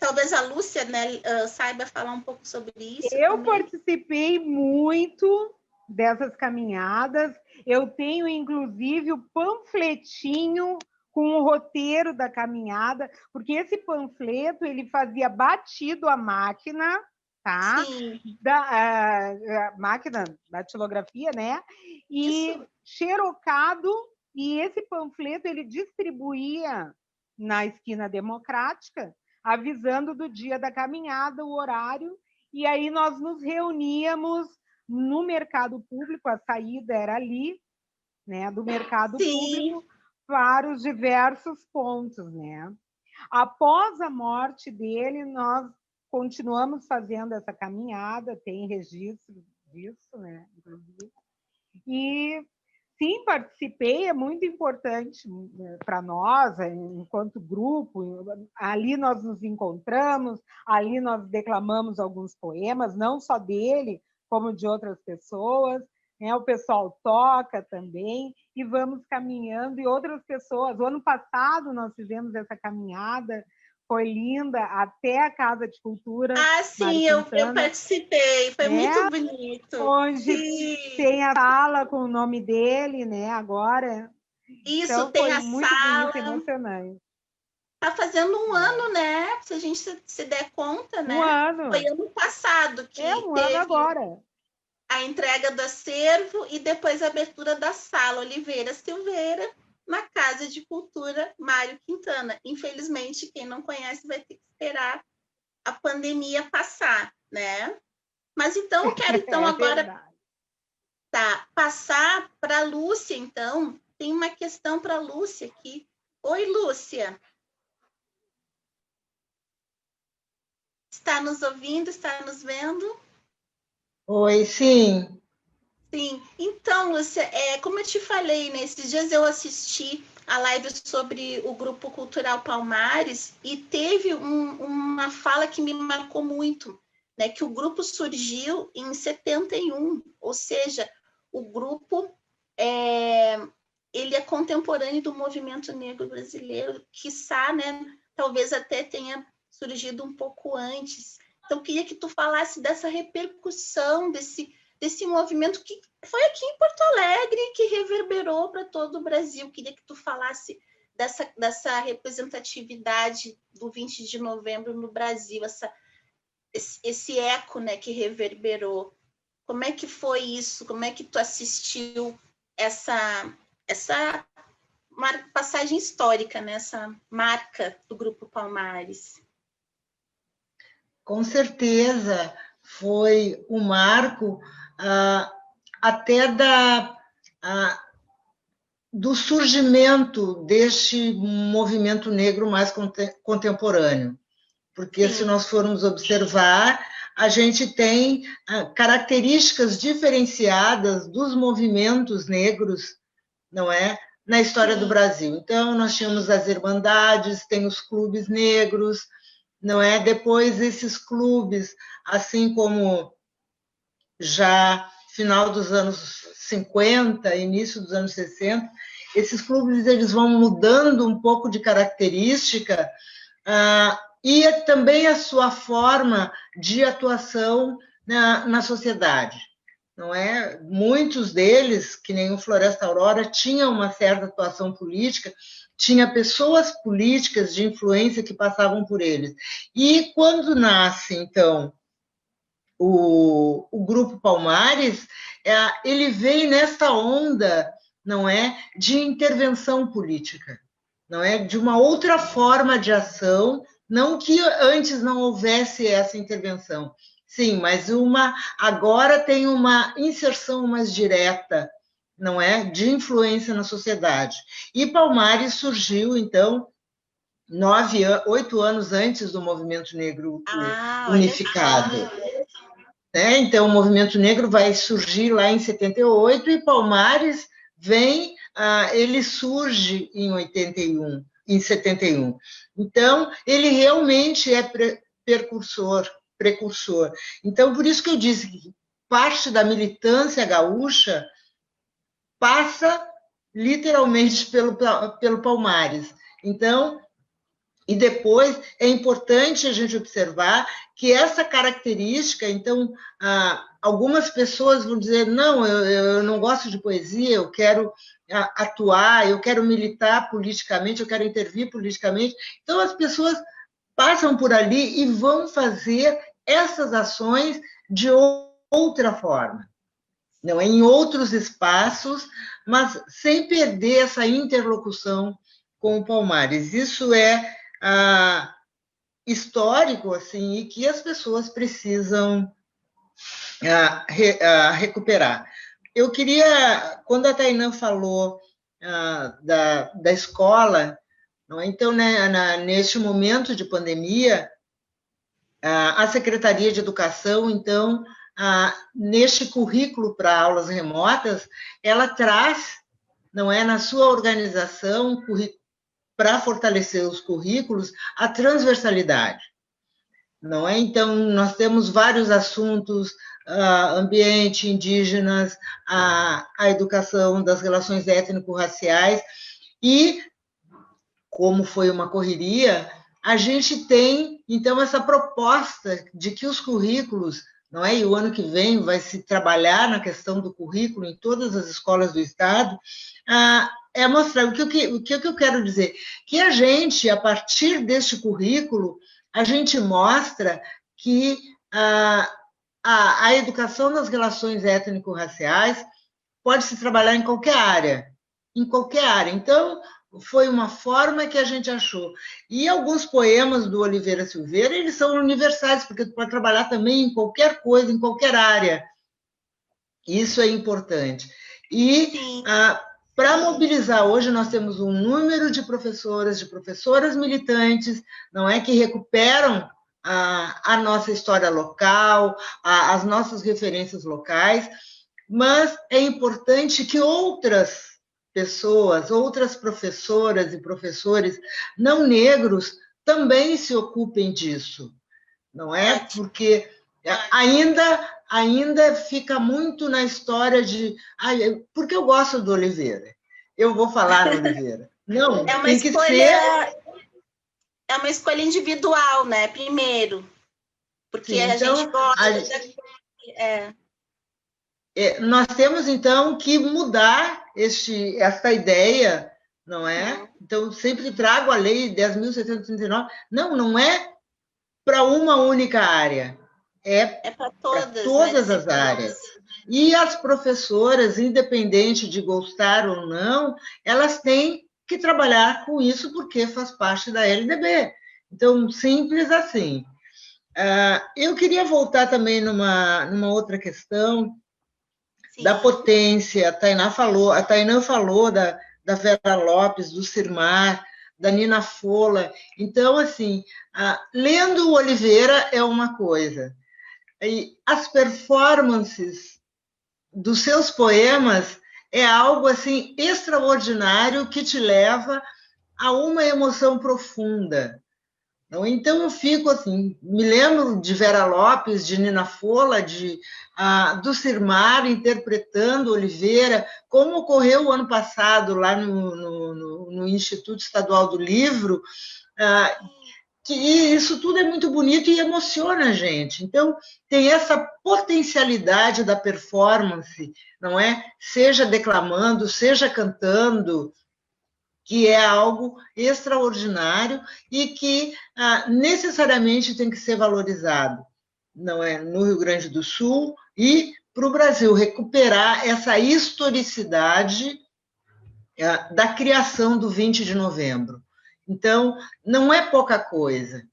Talvez a Lúcia, né, saiba falar um pouco sobre isso. Eu também participei muito dessas caminhadas. Eu tenho, inclusive, o panfletinho com o roteiro da caminhada, porque esse panfleto ele fazia batido à máquina, tá? A máquina da datilografia, né? E isso, xerocado, e esse panfleto ele distribuía na esquina democrática, avisando do dia da caminhada, o horário, e aí nós nos reuníamos no mercado público, a saída era ali, né, do mercado público, para os diversos pontos, né? Após a morte dele, nós continuamos fazendo essa caminhada, tem registro disso, né? Inclusive. E sim, participei, é muito importante para nós, enquanto grupo. Ali nós nos encontramos, ali nós declamamos alguns poemas, não só dele, como de outras pessoas. Né? O pessoal toca também, e vamos caminhando, e outras pessoas. O ano passado nós fizemos essa caminhada, foi linda, até a Casa de Cultura. Ah, sim, eu participei, foi muito bonito. Onde sim. Tem a sala com o nome dele, né? Agora. Isso, então, tem foi a muito sala. Bonito, emocionante. Tá fazendo um ano, né? Se a gente se der conta, né? Um ano. Foi ano passado que um teve ano agora. A entrega do acervo e depois a abertura da sala Oliveira Silveira, na Casa de Cultura Mário Quintana. Infelizmente, quem não conhece vai ter que esperar a pandemia passar, né? Mas então, eu quero agora passar para a Lúcia, então. Tem uma questão para a Lúcia aqui. Oi, Lúcia. Está nos ouvindo? Está nos vendo? Oi, sim. Sim. Então, Lúcia, como eu te falei, nesses dias eu assisti a live sobre o Grupo Cultural Palmares e teve uma fala que me marcou muito, né? Que o grupo surgiu em 71, ou seja, o grupo ele é contemporâneo do movimento negro brasileiro, quiçá, né? Talvez até tenha surgido um pouco antes. Então, queria que tu falasse dessa repercussão desse movimento que foi aqui em Porto Alegre, que reverberou para todo o Brasil. Queria que tu falasse dessa representatividade do 20 de novembro no Brasil, esse eco, né, que reverberou. Como é que foi isso? Como é que tu assistiu essa passagem histórica, né? Essa marca do Grupo Palmares? Com certeza, foi um marco até do surgimento deste movimento negro mais contemporâneo. Porque se nós formos observar, a gente tem características diferenciadas dos movimentos negros, não é? Na história do Brasil. Então, nós tínhamos as irmandades, tem os clubes negros, não é? Depois, esses clubes, assim como já final dos anos 50, início dos anos 60, esses clubes eles vão mudando um pouco de característica e também a sua forma de atuação na sociedade. Não é? Muitos deles, que nem o Floresta Aurora, tinham uma certa atuação política, tinha pessoas políticas de influência que passavam por eles. E quando nasce, então, o Grupo Palmares, ele vem nessa onda, não é, de intervenção política, não é, de uma outra forma de ação, não que antes não houvesse essa intervenção, sim, mas agora tem uma inserção mais direta, não é, de influência na sociedade. E Palmares surgiu, então, 8 anos antes do Movimento Negro unificado. Então, o Movimento Negro vai surgir lá em 78 e Palmares ele surge em 71. Então, ele realmente é precursor. Então, por isso que eu disse que parte da militância gaúcha passa literalmente pelo Palmares. Então, e depois é importante a gente observar que essa característica, então, algumas pessoas vão dizer, não, eu não gosto de poesia, eu quero atuar, eu quero militar politicamente, eu quero intervir politicamente. Então, as pessoas passam por ali e vão fazer essas ações de outra forma, não é? Em outros espaços, mas sem perder essa interlocução com o Palmares. Isso é histórico, assim, e que as pessoas precisam recuperar. Eu queria, quando a Tainã falou da escola, não é? Então, né, neste momento de pandemia, A Secretaria de Educação, então, neste currículo para aulas remotas, ela traz, não é, na sua organização, para fortalecer os currículos, a transversalidade. Não é? Então, nós temos vários assuntos, ambiente, indígenas, a educação das relações étnico-raciais, e, como foi uma correria, a gente tem, então, essa proposta de que os currículos, não é? E o ano que vem vai se trabalhar na questão do currículo em todas as escolas do Estado, é mostrar o que eu quero dizer, que a gente, a partir deste currículo, a gente mostra que a educação das relações étnico-raciais pode se trabalhar em qualquer área, Então, foi uma forma que a gente achou. E alguns poemas do Oliveira Silveira, eles são universais, porque tu pode trabalhar também em qualquer coisa, em qualquer área. Isso é importante. E para mobilizar hoje, nós temos um número de professoras militantes, não é, que recuperam a nossa história local, as nossas referências locais, mas é importante que outras pessoas, outras professoras e professores não negros também se ocupem disso, não é? Porque ainda fica muito na história de porque eu gosto do Oliveira, eu vou falar no Oliveira. Não, é uma tem escolha, que ser... É uma escolha individual, né? Primeiro, porque Sim, a então, gente gosta nós temos, então, que mudar esta ideia, não é? Então, sempre trago a Lei 10.739. Não é para uma única área, é para todas, né, as áreas. E as professoras, independente de gostar ou não, elas têm que trabalhar com isso porque faz parte da LDB. Então, simples assim. Eu queria voltar também numa outra questão, sim, da potência. A Tainã falou da Vera Lopes, do Cirmar, da Nina Fola. Então, assim, lendo o Oliveira é uma coisa. E as performances dos seus poemas é algo assim extraordinário que te leva a uma emoção profunda. Então eu fico assim, me lembro de Vera Lopes, de Nina Fola, do Cirmar interpretando Oliveira, como ocorreu o ano passado lá no Instituto Estadual do Livro, que isso tudo é muito bonito e emociona a gente. Então, tem essa potencialidade da performance, não é? Seja declamando, seja cantando, que é algo extraordinário e que necessariamente tem que ser valorizado, não é? No Rio Grande do Sul e para o Brasil, recuperar essa historicidade da criação do 20 de novembro. Então, não é pouca coisa,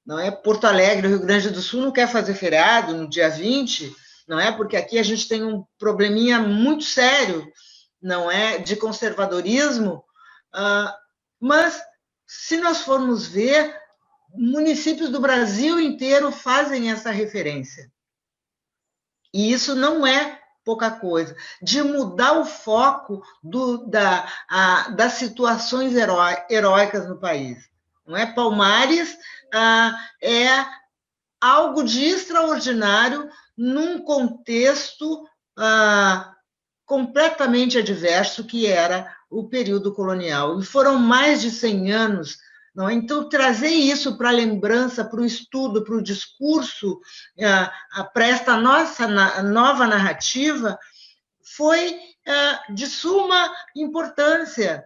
não é? Porto Alegre, Rio Grande do Sul, não quer fazer feriado no dia 20, não é? Porque aqui a gente tem um probleminha muito sério, não é? De conservadorismo, mas se nós formos ver, municípios do Brasil inteiro fazem essa referência. E isso não é pouca coisa, de mudar o foco das situações heróicas no país. Não é? Palmares é algo de extraordinário num contexto completamente adverso que era o período colonial. E foram mais de 100 anos. Não? Então, trazer isso para a lembrança, para o estudo, para o discurso, para esta nossa nova narrativa, foi de suma importância.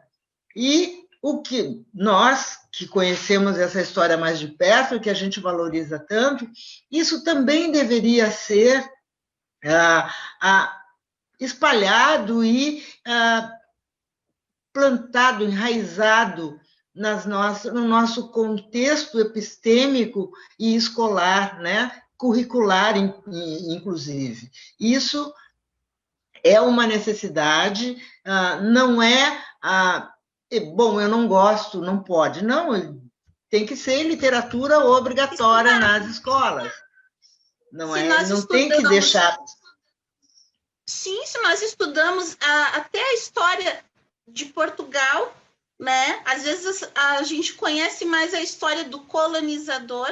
E o que nós, que conhecemos essa história mais de perto, que a gente valoriza tanto, isso também deveria ser espalhado e plantado, enraizado no nosso contexto epistêmico e escolar, né? Curricular, inclusive. Isso é uma necessidade, não é... bom, eu não gosto, não pode. Não, tem que ser literatura obrigatória nas escolas. Não é? Não tem que deixar... Sim, se nós estudamos até a história de Portugal, né? Às vezes a gente conhece mais a história do colonizador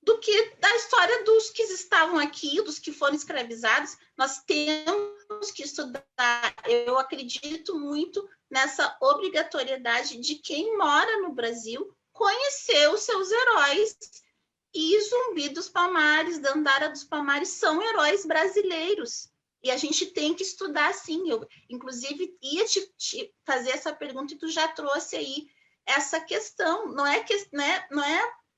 do que da história dos que estavam aqui, dos que foram escravizados. Nós temos que estudar. Eu acredito muito nessa obrigatoriedade de quem mora no Brasil conhecer os seus heróis. E Zumbi dos Palmares, Dandara dos Palmares são heróis brasileiros. E a gente tem que estudar, sim. Eu, inclusive, ia te fazer essa pergunta e tu já trouxe aí essa questão. Não é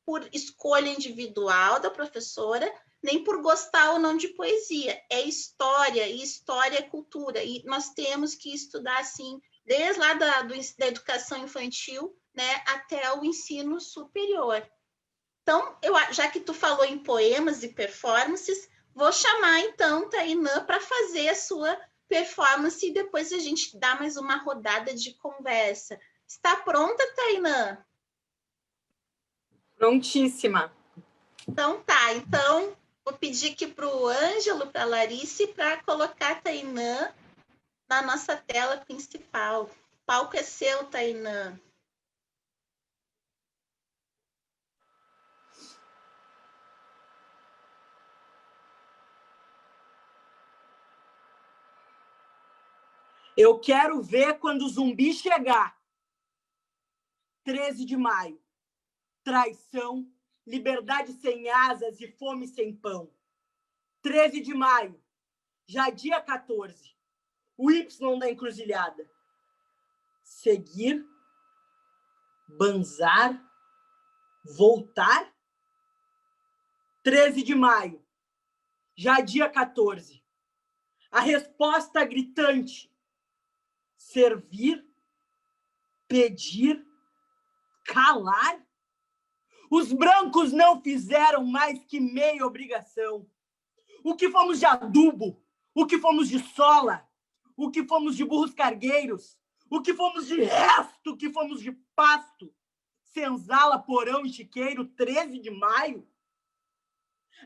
por escolha individual da professora, nem por gostar ou não de poesia. É história, e história é cultura. E nós temos que estudar, sim, desde lá da educação infantil, né, até o ensino superior. Então, já que tu falou em poemas e performances, vou chamar, então, Tainã para fazer a sua performance e depois a gente dá mais uma rodada de conversa. Está pronta, Tainã? Prontíssima. Então tá. Então, vou pedir aqui para o Ângelo, para a Larissa, para colocar a Tainã na nossa tela principal. O palco é seu, Tainã. Eu quero ver quando o zumbi chegar. 13 de maio. Traição, liberdade sem asas e fome sem pão. 13 de maio. Já dia 14. O Y da encruzilhada. Seguir. Banzar. Voltar. 13 de maio. Já dia 14. A resposta gritante. Servir, pedir, calar? Os brancos não fizeram mais que meia obrigação. O que fomos de adubo, o que fomos de sola, o que fomos de burros cargueiros, o que fomos de resto, o que fomos de pasto, senzala, porão e chiqueiro, 13 de maio.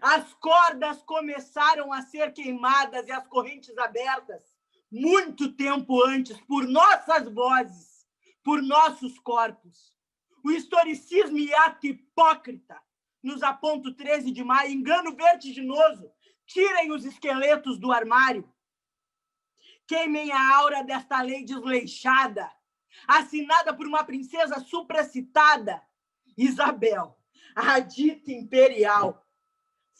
As cordas começaram a ser queimadas e as correntes abertas, muito tempo antes, por nossas vozes, por nossos corpos. O historicismo e ato hipócrita nos aponta o 13 de maio, engano vertiginoso. Tirem os esqueletos do armário. Queimem a aura desta lei desleixada, assinada por uma princesa supracitada, Isabel, a dita imperial.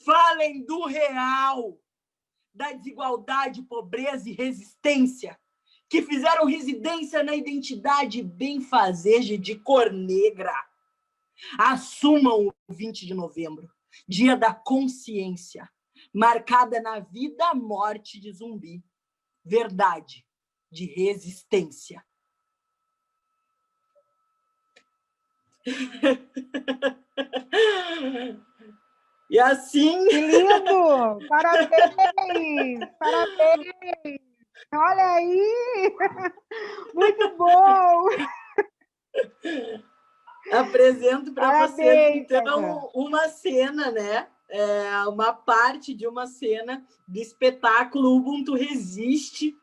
Falem do real, da desigualdade, pobreza e resistência, que fizeram residência na identidade benfazeja de cor negra. Assumam o 20 de novembro, dia da consciência, marcada na vida e morte de Zumbi. Verdade de resistência. E assim... Que lindo! Parabéns! Parabéns! Olha aí! Muito bom! Apresento para vocês, então, Cacá. uma cena, né? Uma parte de uma cena do espetáculo Ubuntu Resiste.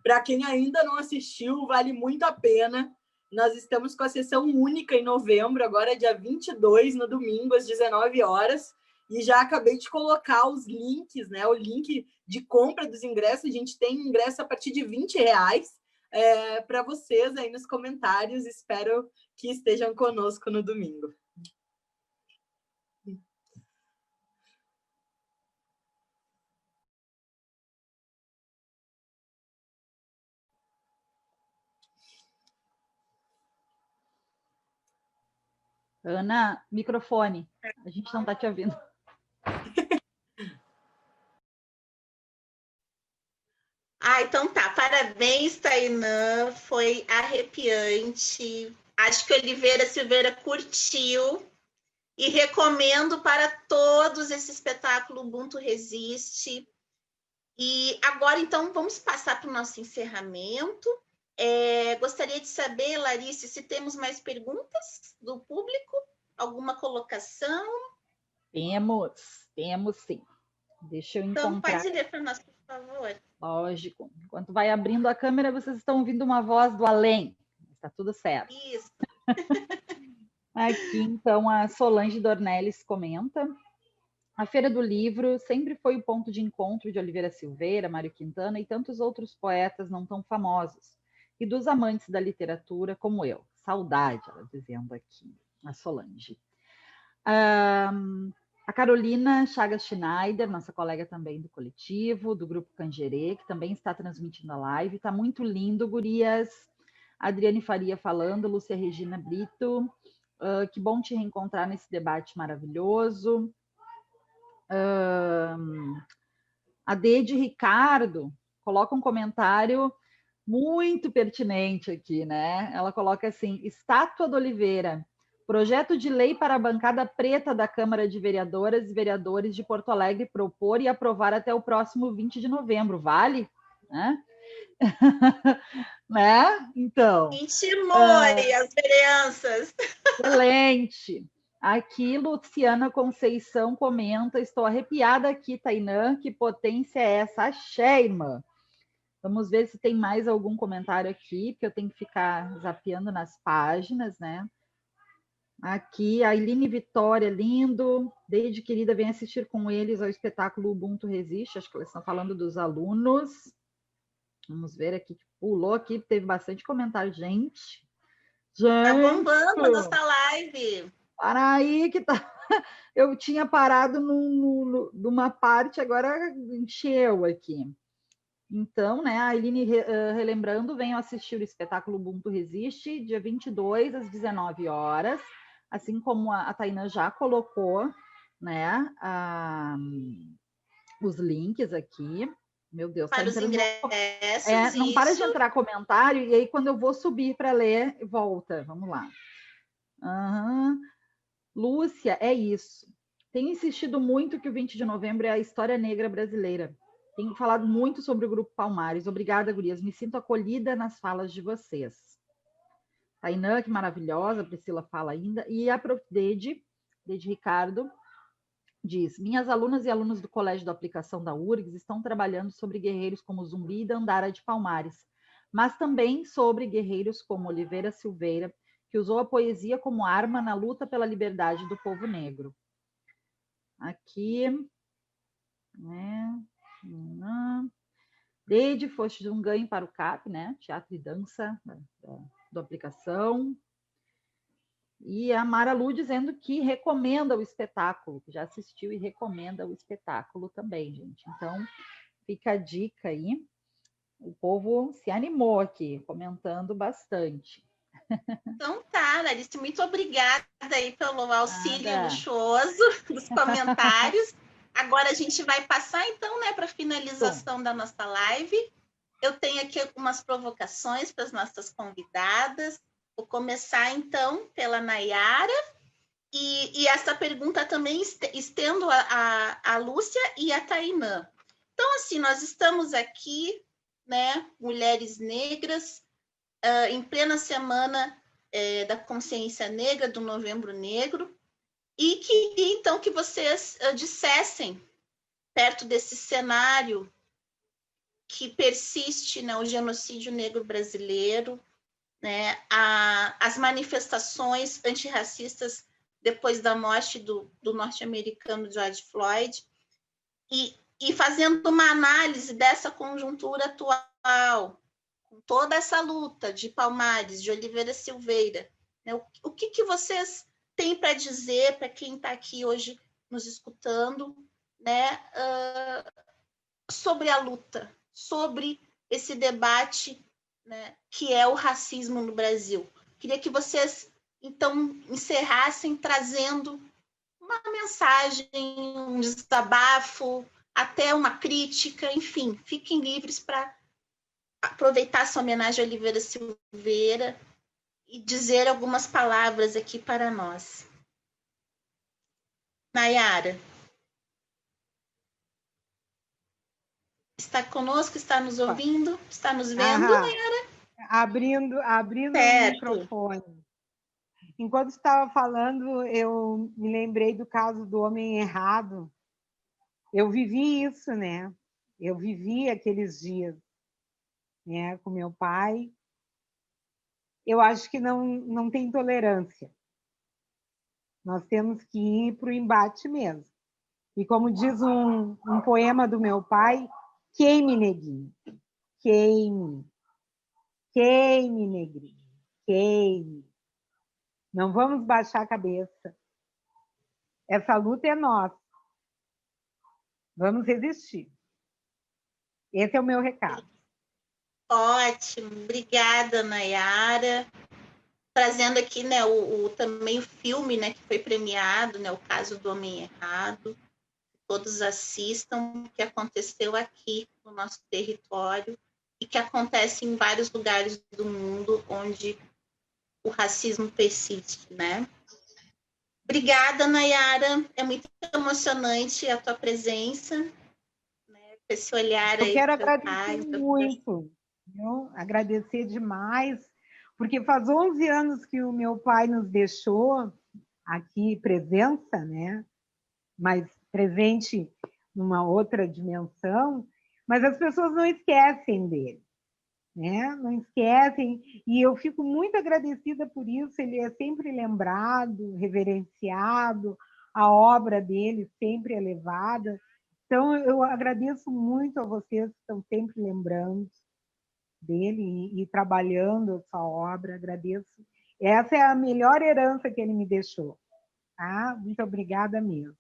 Para quem ainda não assistiu, vale muito a pena. Nós estamos com a sessão única em novembro, agora é dia 22, no domingo, às 19 horas. E já acabei de colocar os links, né? O link de compra dos ingressos. A gente tem ingresso a partir de R$20 para vocês aí nos comentários. Espero que estejam conosco no domingo. Ana, microfone. A gente não está te ouvindo. Então tá. Parabéns, Tainã. Foi arrepiante. Acho que Oliveira Silveira curtiu. E recomendo para todos esse espetáculo Ubuntu Resiste. E agora, então, vamos passar para o nosso encerramento. Gostaria de saber, Larissa, se temos mais perguntas do público. alguma colocação? Temos sim. Deixa eu Então, encontrar. pode ler para nós, por favor. Lógico. Enquanto vai abrindo a câmera, vocês estão ouvindo uma voz do além. Está tudo certo. Isso. Aqui, então, a Solange Dornelles comenta. A Feira do Livro sempre foi o ponto de encontro de Oliveira Silveira, Mário Quintana e tantos outros poetas não tão famosos, e dos amantes da literatura como eu. Saudade, ela dizendo aqui, a Solange. A Carolina Chagas Schneider, nossa colega também do coletivo, do Grupo Cangerê, que também está transmitindo a live. Está muito lindo, gurias. Adriane Faria falando, Lúcia Regina Brito. Que bom te reencontrar nesse debate maravilhoso. A Dede Ricardo coloca um comentário muito pertinente aqui, né? Ela coloca assim: Estátua do Oliveira, projeto de lei para a bancada preta da Câmara de Vereadoras e Vereadores de Porto Alegre propor e aprovar até o próximo 20 de novembro. Vale? Né? Né? Então. Intimore as vereanças. Excelente. Aqui, Luciana Conceição comenta: estou arrepiada aqui, Tainã, que potência é essa? Axé, irmã. Vamos ver se tem mais algum comentário aqui, porque eu tenho que ficar zapeando nas páginas, né? Aqui, a Eline Vitória, lindo. Desde querida, vem assistir com eles ao espetáculo Ubuntu Resiste. Acho que eles estão falando dos alunos. Vamos ver aqui, pulou aqui, teve bastante comentário. Gente. Tá bombando a nossa live. Para aí que tá. Eu tinha parado numa parte, agora encheu aqui. Então, né, a Eline relembrando, venham assistir o espetáculo Ubuntu Resiste, dia 22, às 19 horas, assim como a Tainã já colocou, né, os links aqui. Meu Deus, para tá os ingressos. não para de entrar comentário, e aí quando eu vou subir para ler, volta. Vamos lá. Lúcia, é isso. Tenho insistido muito que o 20 de novembro é a história negra brasileira. Tenho falado muito sobre o Grupo Palmares. Obrigada, gurias. Me sinto acolhida nas falas de vocês. Tainã, que maravilhosa. A Priscila fala ainda. E a Prof. Dede Ricardo, diz: minhas alunas e alunos do Colégio da Aplicação da URGS estão trabalhando sobre guerreiros como Zumbi e Dandara de Palmares, mas também sobre guerreiros como Oliveira Silveira, que usou a poesia como arma na luta pela liberdade do povo negro. Aqui, né? Desde foste um ganho para o CAP, né? Teatro e dança da aplicação. E a Mara Lu dizendo que recomenda o espetáculo, que já assistiu e recomenda o espetáculo também, gente. Então, fica a dica aí. O povo se animou aqui, comentando bastante. Então tá, Larissa, muito obrigada aí pelo auxílio luxuoso dos comentários. Agora a gente vai passar, então, né, para a finalização da nossa live. Eu tenho aqui algumas provocações para as nossas convidadas. Vou começar, então, pela Nayara. E essa pergunta também estendo a Lúcia e a Tainã. Então, assim, nós estamos aqui, né, mulheres negras, em plena semana da consciência negra, do Novembro Negro, e queria, então, que vocês dissessem, perto desse cenário que persiste, né, o genocídio negro brasileiro, né, as manifestações antirracistas depois da morte do norte-americano George Floyd, e fazendo uma análise dessa conjuntura atual, com toda essa luta de Palmares, de Oliveira Silveira, né, o que vocês têm para dizer para quem está aqui hoje nos escutando, né, sobre a luta, sobre esse debate, né, que é o racismo no Brasil. Queria que vocês, então, encerrassem trazendo uma mensagem, um desabafo, até uma crítica, enfim, fiquem livres para aproveitar essa homenagem a Oliveira Silveira e dizer algumas palavras aqui para nós. Nayara. Está conosco, está nos ouvindo, está nos vendo, Nayara? Abrindo o microfone. enquanto estava falando, eu me lembrei do caso do homem errado. Eu vivi isso, né? Eu vivi aqueles dias, né, com meu pai. Eu acho que não tem tolerância. Nós temos que ir para o embate mesmo. E como diz um poema do meu pai, queime, neguinho, queime, queime, negrinho, queime. Não vamos baixar a cabeça. Essa luta é nossa. Vamos resistir. Esse é o meu recado. Ótimo, obrigada, Nayara. Trazendo aqui, né, também o filme, né, que foi premiado, né, O Caso do Homem Errado. Todos assistam, que aconteceu aqui no nosso território e que acontece em vários lugares do mundo onde o racismo persiste, né? Obrigada, Nayara. É muito emocionante a tua presença, né, com esse olhar aí. Eu quero agradecer muito, viu? Agradecer demais, porque faz 11 anos que o meu pai nos deixou aqui, presença, né? Mas presente numa outra dimensão, mas as pessoas não esquecem dele, né? Não esquecem, e eu fico muito agradecida por isso. Ele é sempre lembrado, reverenciado, a obra dele sempre é levada. Então, eu agradeço muito a vocês que estão sempre lembrando dele e trabalhando a sua obra. Agradeço. Essa é a melhor herança que ele me deixou. Tá? Muito obrigada mesmo.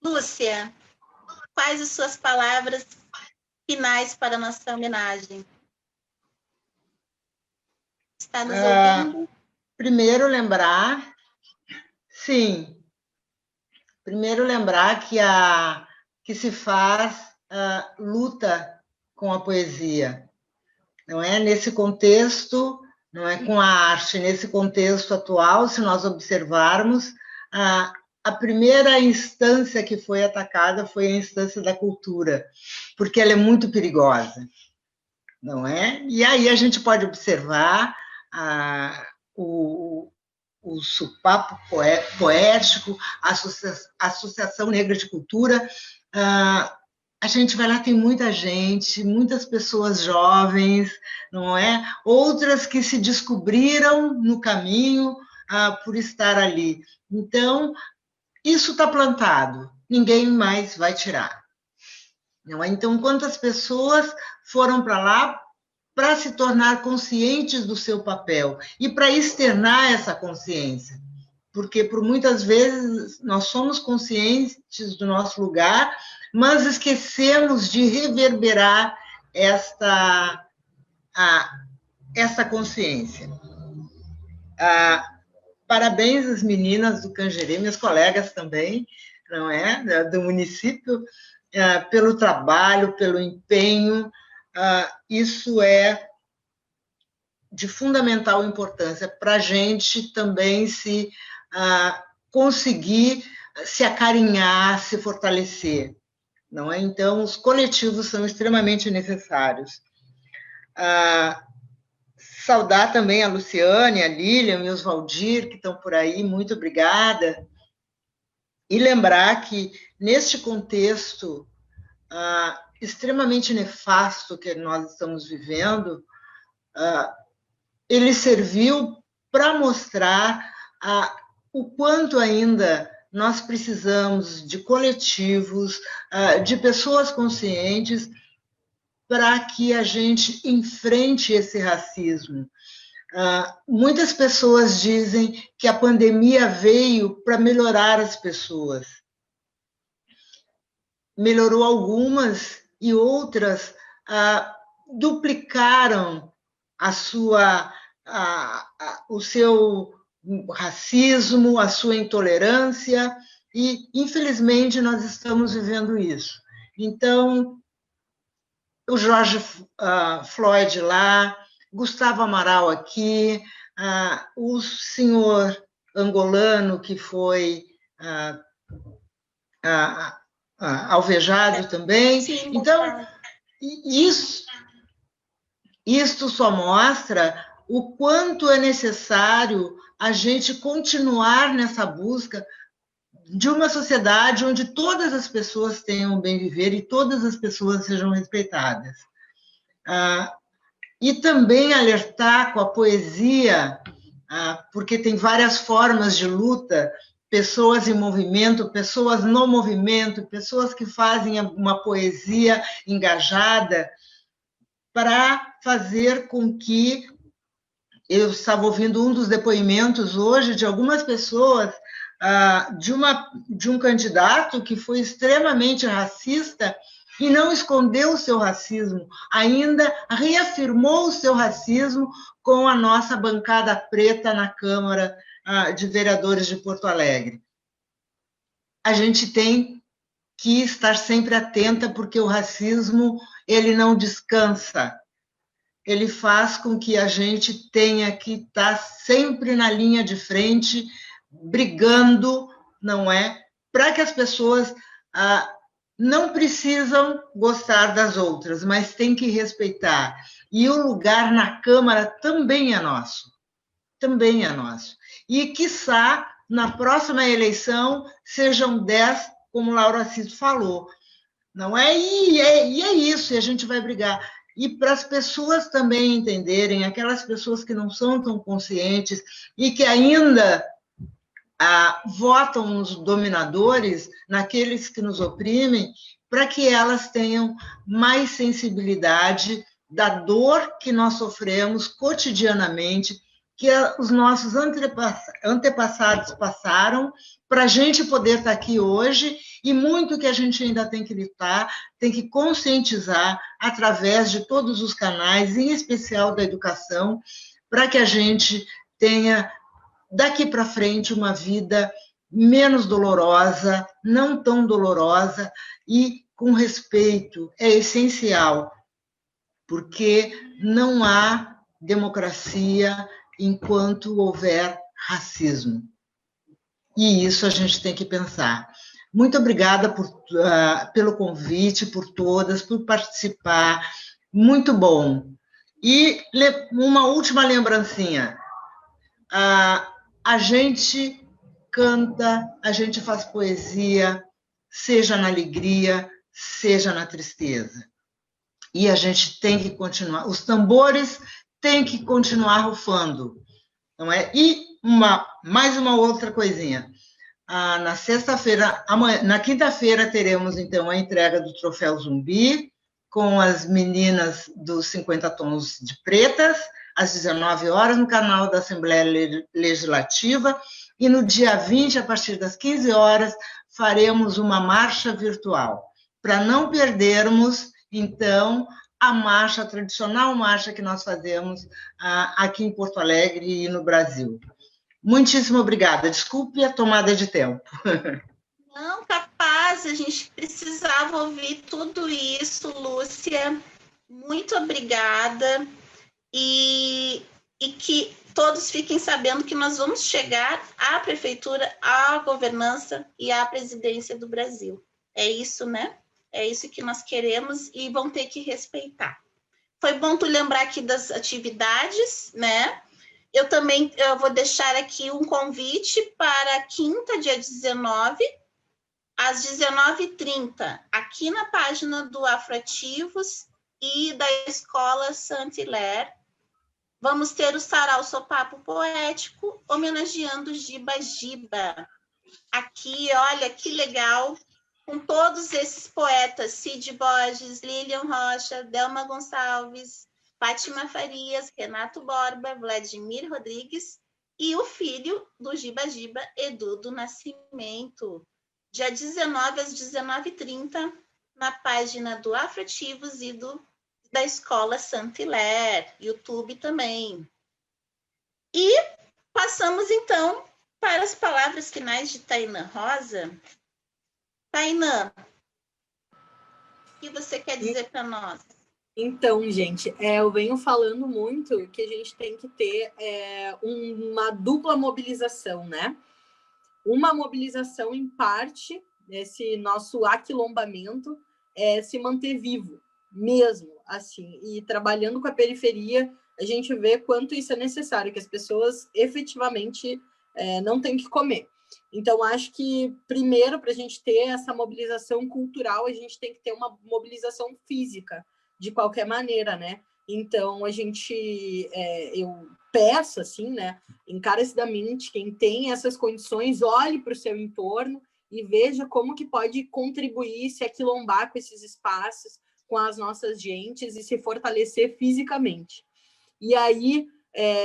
Lúcia, quais as suas palavras finais para a nossa homenagem? Está nos ouvindo? Primeiro lembrar, sim, primeiro lembrar que se faz luta com a poesia, não é? Nesse contexto, não é com a arte, nesse contexto atual, se nós observarmos, a primeira instância que foi atacada foi a instância da cultura, porque ela é muito perigosa, não é? E aí a gente pode observar o supapo poético, a Associação Negra de Cultura. A gente vai lá, tem muita gente, muitas pessoas jovens, não é? Outras que se descobriram no caminho por estar ali. Então, isso está plantado, ninguém mais vai tirar. Não é? Então, quantas pessoas foram para lá para se tornar conscientes do seu papel e para externar essa consciência? Porque, por muitas vezes, nós somos conscientes do nosso lugar, mas esquecemos de reverberar essa consciência. Parabéns às meninas do Cangerê, minhas colegas também, não é? Do município, pelo trabalho, pelo empenho. Isso é de fundamental importância para a gente também se conseguir se acarinhar, se fortalecer, não é? Então, os coletivos são extremamente necessários. Saudar também a Luciane, a Lilian e os Valdir, que estão por aí, muito obrigada. E lembrar que, neste contexto extremamente nefasto que nós estamos vivendo, ele serviu para mostrar o quanto ainda nós precisamos de coletivos, de pessoas conscientes, para que a gente enfrente esse racismo. Muitas pessoas dizem que a pandemia veio para melhorar as pessoas. Melhorou algumas e outras duplicaram o seu racismo, a sua intolerância, e, infelizmente, nós estamos vivendo isso. Então, o George Floyd lá, Gustavo Amaral aqui, o senhor angolano que foi alvejado também. Sim, Então, isto só mostra o quanto é necessário a gente continuar nessa busca de uma sociedade onde todas as pessoas tenham um bem viver e todas as pessoas sejam respeitadas. E também alertar com a poesia, porque tem várias formas de luta, pessoas em movimento, pessoas no movimento, pessoas que fazem uma poesia engajada para fazer com que... Eu estava ouvindo um dos depoimentos hoje de algumas pessoas, de um candidato que foi extremamente racista e não escondeu o seu racismo, ainda reafirmou o seu racismo com a nossa bancada preta na Câmara de Vereadores de Porto Alegre. A gente tem que estar sempre atenta, porque o racismo, ele não descansa. Ele faz com que a gente tenha que estar sempre na linha de frente, brigando, não é? Para que as pessoas não precisam gostar das outras, mas têm que respeitar. E o lugar na Câmara também é nosso. Também é nosso. E, quiçá, na próxima eleição, sejam 10, como Laura Assis falou. Não é? E é isso, e a gente vai brigar. E para as pessoas também entenderem, aquelas pessoas que não são tão conscientes e que ainda votam nos dominadores, naqueles que nos oprimem, para que elas tenham mais sensibilidade da dor que nós sofremos cotidianamente, que os nossos antepassados passaram, para a gente poder estar aqui hoje, e muito que a gente ainda tem que lutar, tem que conscientizar através de todos os canais, em especial da educação, para que a gente tenha, daqui para frente, uma vida menos dolorosa, não tão dolorosa, e com respeito. É essencial, porque não há democracia enquanto houver racismo. E isso a gente tem que pensar. Muito obrigada pelo convite, por todas, por participar. Muito bom. E uma última lembrancinha. A gente canta, a gente faz poesia, seja na alegria, seja na tristeza. E a gente tem que continuar. Os tambores têm que continuar rufando, não é? E mais uma outra coisinha. Na sexta-feira, na quinta-feira, teremos, então, a entrega do Troféu Zumbi, com as meninas dos 50 Tons de Pretas, às 19 horas, no canal da Assembleia Legislativa, e no dia 20, a partir das 15 horas, faremos uma marcha virtual, para não perdermos, então, a tradicional marcha que nós fazemos aqui em Porto Alegre e no Brasil. Muitíssimo obrigada. Desculpe a tomada de tempo. Não, capaz, a gente precisava ouvir tudo isso, Lúcia. Muito obrigada. E que todos fiquem sabendo que nós vamos chegar à prefeitura, à governança e à presidência do Brasil. É isso, né? É isso que nós queremos e vão ter que respeitar. Foi bom tu lembrar aqui das atividades, né? Eu vou deixar aqui um convite para quinta, dia 19, às 19h30, aqui na página do Afroativos e da Escola Saint-Hilaire. Vamos ter o Sarau Sopapo Poético, homenageando Giba Giba. Aqui, olha, que legal, com todos esses poetas, Cid Borges, Lilian Rocha, Delma Gonçalves, Fátima Farias, Renato Borba, Vladimir Rodrigues e o filho do Giba Giba, Edu do Nascimento. Dia 19 às 19h30, na página do Afroativos e da Escola Saint-Hilaire, YouTube também. E passamos, então, para as palavras finais de Tainã Rosa. Tainã, o que você quer dizer para nós? Então, gente, eu venho falando muito que a gente tem que ter uma dupla mobilização, né? Uma mobilização em parte esse nosso aquilombamento se manter vivo, mesmo, assim, e trabalhando com a periferia, a gente vê quanto isso é necessário, que as pessoas efetivamente não têm que comer. Então, acho que, primeiro, para a gente ter essa mobilização cultural, a gente tem que ter uma mobilização física, de qualquer maneira, né? Então, eu peço, assim, né, encarecidamente, quem tem essas condições, olhe para o seu entorno e veja como que pode contribuir, se aquilombar com esses espaços, com as nossas gentes e se fortalecer fisicamente. E aí,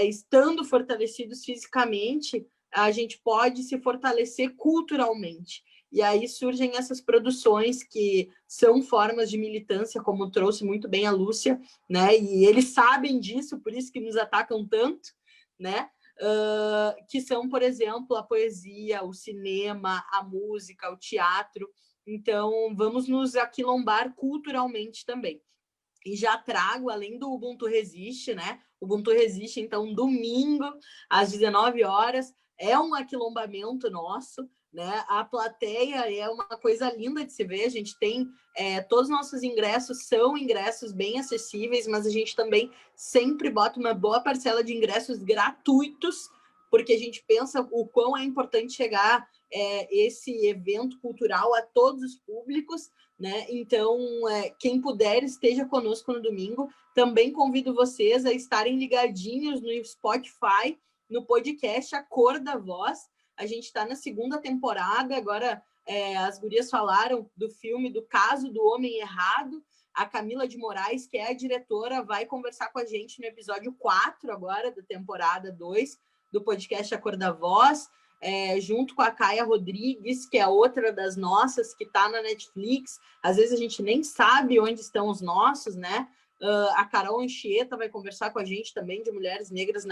estando fortalecidos fisicamente, a gente pode se fortalecer culturalmente. E aí surgem essas produções que são formas de militância, como trouxe muito bem a Lúcia, né? E eles sabem disso, por isso que nos atacam tanto, né? Que são, por exemplo, a poesia, o cinema, a música, o teatro. Então, vamos nos aquilombar culturalmente também. E já trago, além do Ubuntu Resiste, né? O Ubuntu Resiste, então, domingo, às 19 horas, é um aquilombamento nosso, né? A plateia é uma coisa linda de se ver, a gente tem... todos os nossos ingressos são ingressos bem acessíveis, mas a gente também sempre bota uma boa parcela de ingressos gratuitos, porque a gente pensa o quão é importante chegar esse evento cultural a todos os públicos, né? Então, quem puder, esteja conosco no domingo. Também convido vocês a estarem ligadinhos no Spotify, no podcast A Cor da Voz. A gente está na 2ª temporada, agora as gurias falaram do filme do Caso do Homem Errado. A Camila de Moraes, que é a diretora, vai conversar com a gente no episódio 4 agora, da temporada 2, do podcast A Cor da Voz. Junto com a Caia Rodrigues, que é outra das nossas, que está na Netflix. Às vezes a gente nem sabe onde estão os nossos, né? A Carol Anchieta vai conversar com a gente também de mulheres negras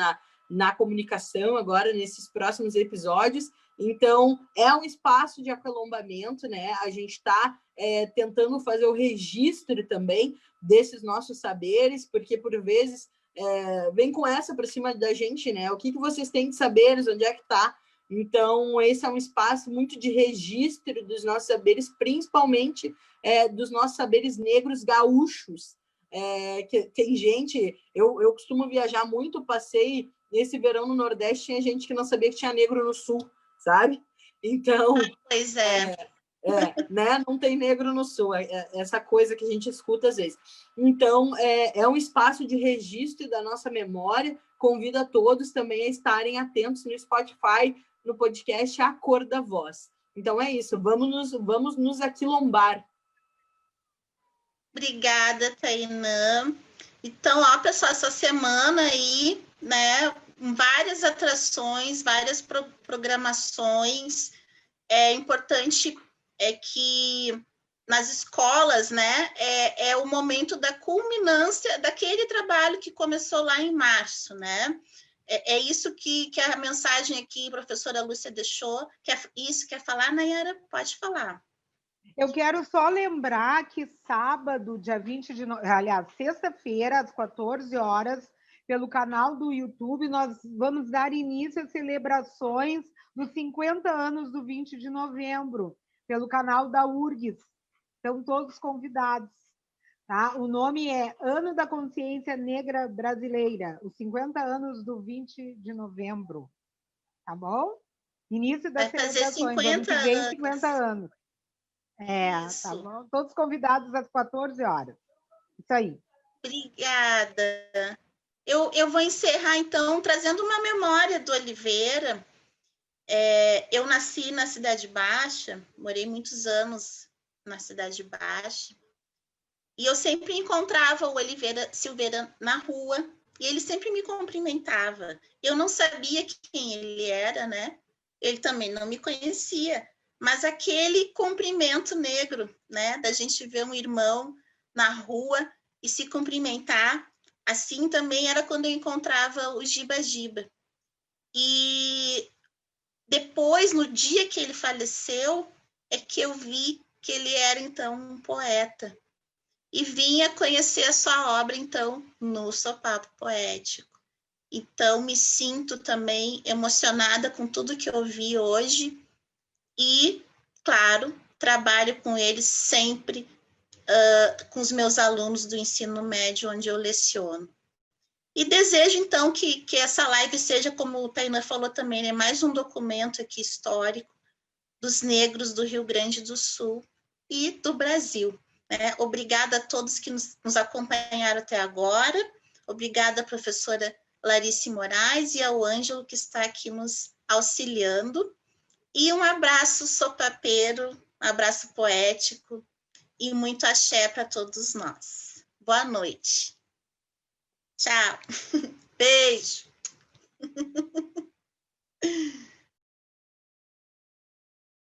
na comunicação agora, nesses próximos episódios. Então, é um espaço de aquilombamento, né? A gente está tentando fazer o registro também desses nossos saberes, porque, por vezes, vem com essa para cima da gente, né? O que vocês têm de saberes, onde é que está? Então, esse é um espaço muito de registro dos nossos saberes, principalmente dos nossos saberes negros gaúchos. Tem gente... Eu costumo viajar muito, passei esse verão no Nordeste, tinha gente que não sabia que tinha negro no Sul, sabe? Então... Pois é. Né? Não tem negro no Sul, essa coisa que a gente escuta às vezes. Então, é um espaço de registro da nossa memória. Convido a todos também a estarem atentos no Spotify, no podcast A Cor da Voz. Então é isso, vamos nos aquilombar. Obrigada, Tainã. Então, ó, pessoal, essa semana aí, né, várias atrações, várias programações. É importante que nas escolas, né, é o momento da culminância daquele trabalho que começou lá em março, né? É isso que a mensagem aqui, a professora Lúcia deixou. Quer falar, Nayara? Pode falar. Eu quero só lembrar que sábado, dia 20 de novembro, aliás, sexta-feira, às 14 horas, pelo canal do YouTube, nós vamos dar início às celebrações dos 50 anos do 20 de novembro, pelo canal da URGS. Estão todos convidados. Tá? O nome é Ano da Consciência Negra Brasileira, os 50 anos do 20 de novembro. Tá bom? Início das celebrações. 50 anos. 50 anos. Tá bom? Todos convidados às 14 horas. Isso aí. Obrigada. Eu vou encerrar, então, trazendo uma memória do Oliveira. Eu nasci na Cidade Baixa, morei muitos anos na Cidade Baixa, e eu sempre encontrava o Oliveira Silveira na rua, e ele sempre me cumprimentava. Eu não sabia quem ele era, né? Ele também não me conhecia, mas aquele cumprimento negro, né? Da gente ver um irmão na rua e se cumprimentar, assim também era quando eu encontrava o Giba Giba. E depois, no dia que ele faleceu, é que eu vi que ele era, então, um poeta. E vinha conhecer a sua obra, então, no Sopapo Poético. Então, me sinto também emocionada com tudo que eu vi hoje. E, claro, trabalho com eles sempre, com os meus alunos do ensino médio, onde eu leciono. E desejo, então, que essa live seja, como o Tainá falou também, né, mais um documento aqui histórico dos negros do Rio Grande do Sul e do Brasil. Né? Obrigada a todos que nos acompanharam até agora. Obrigada, professora Larice Moraes, e ao Ângelo, que está aqui nos auxiliando. E um abraço sopapeiro, um abraço poético e muito axé para todos nós. Boa noite. Tchau. Beijo.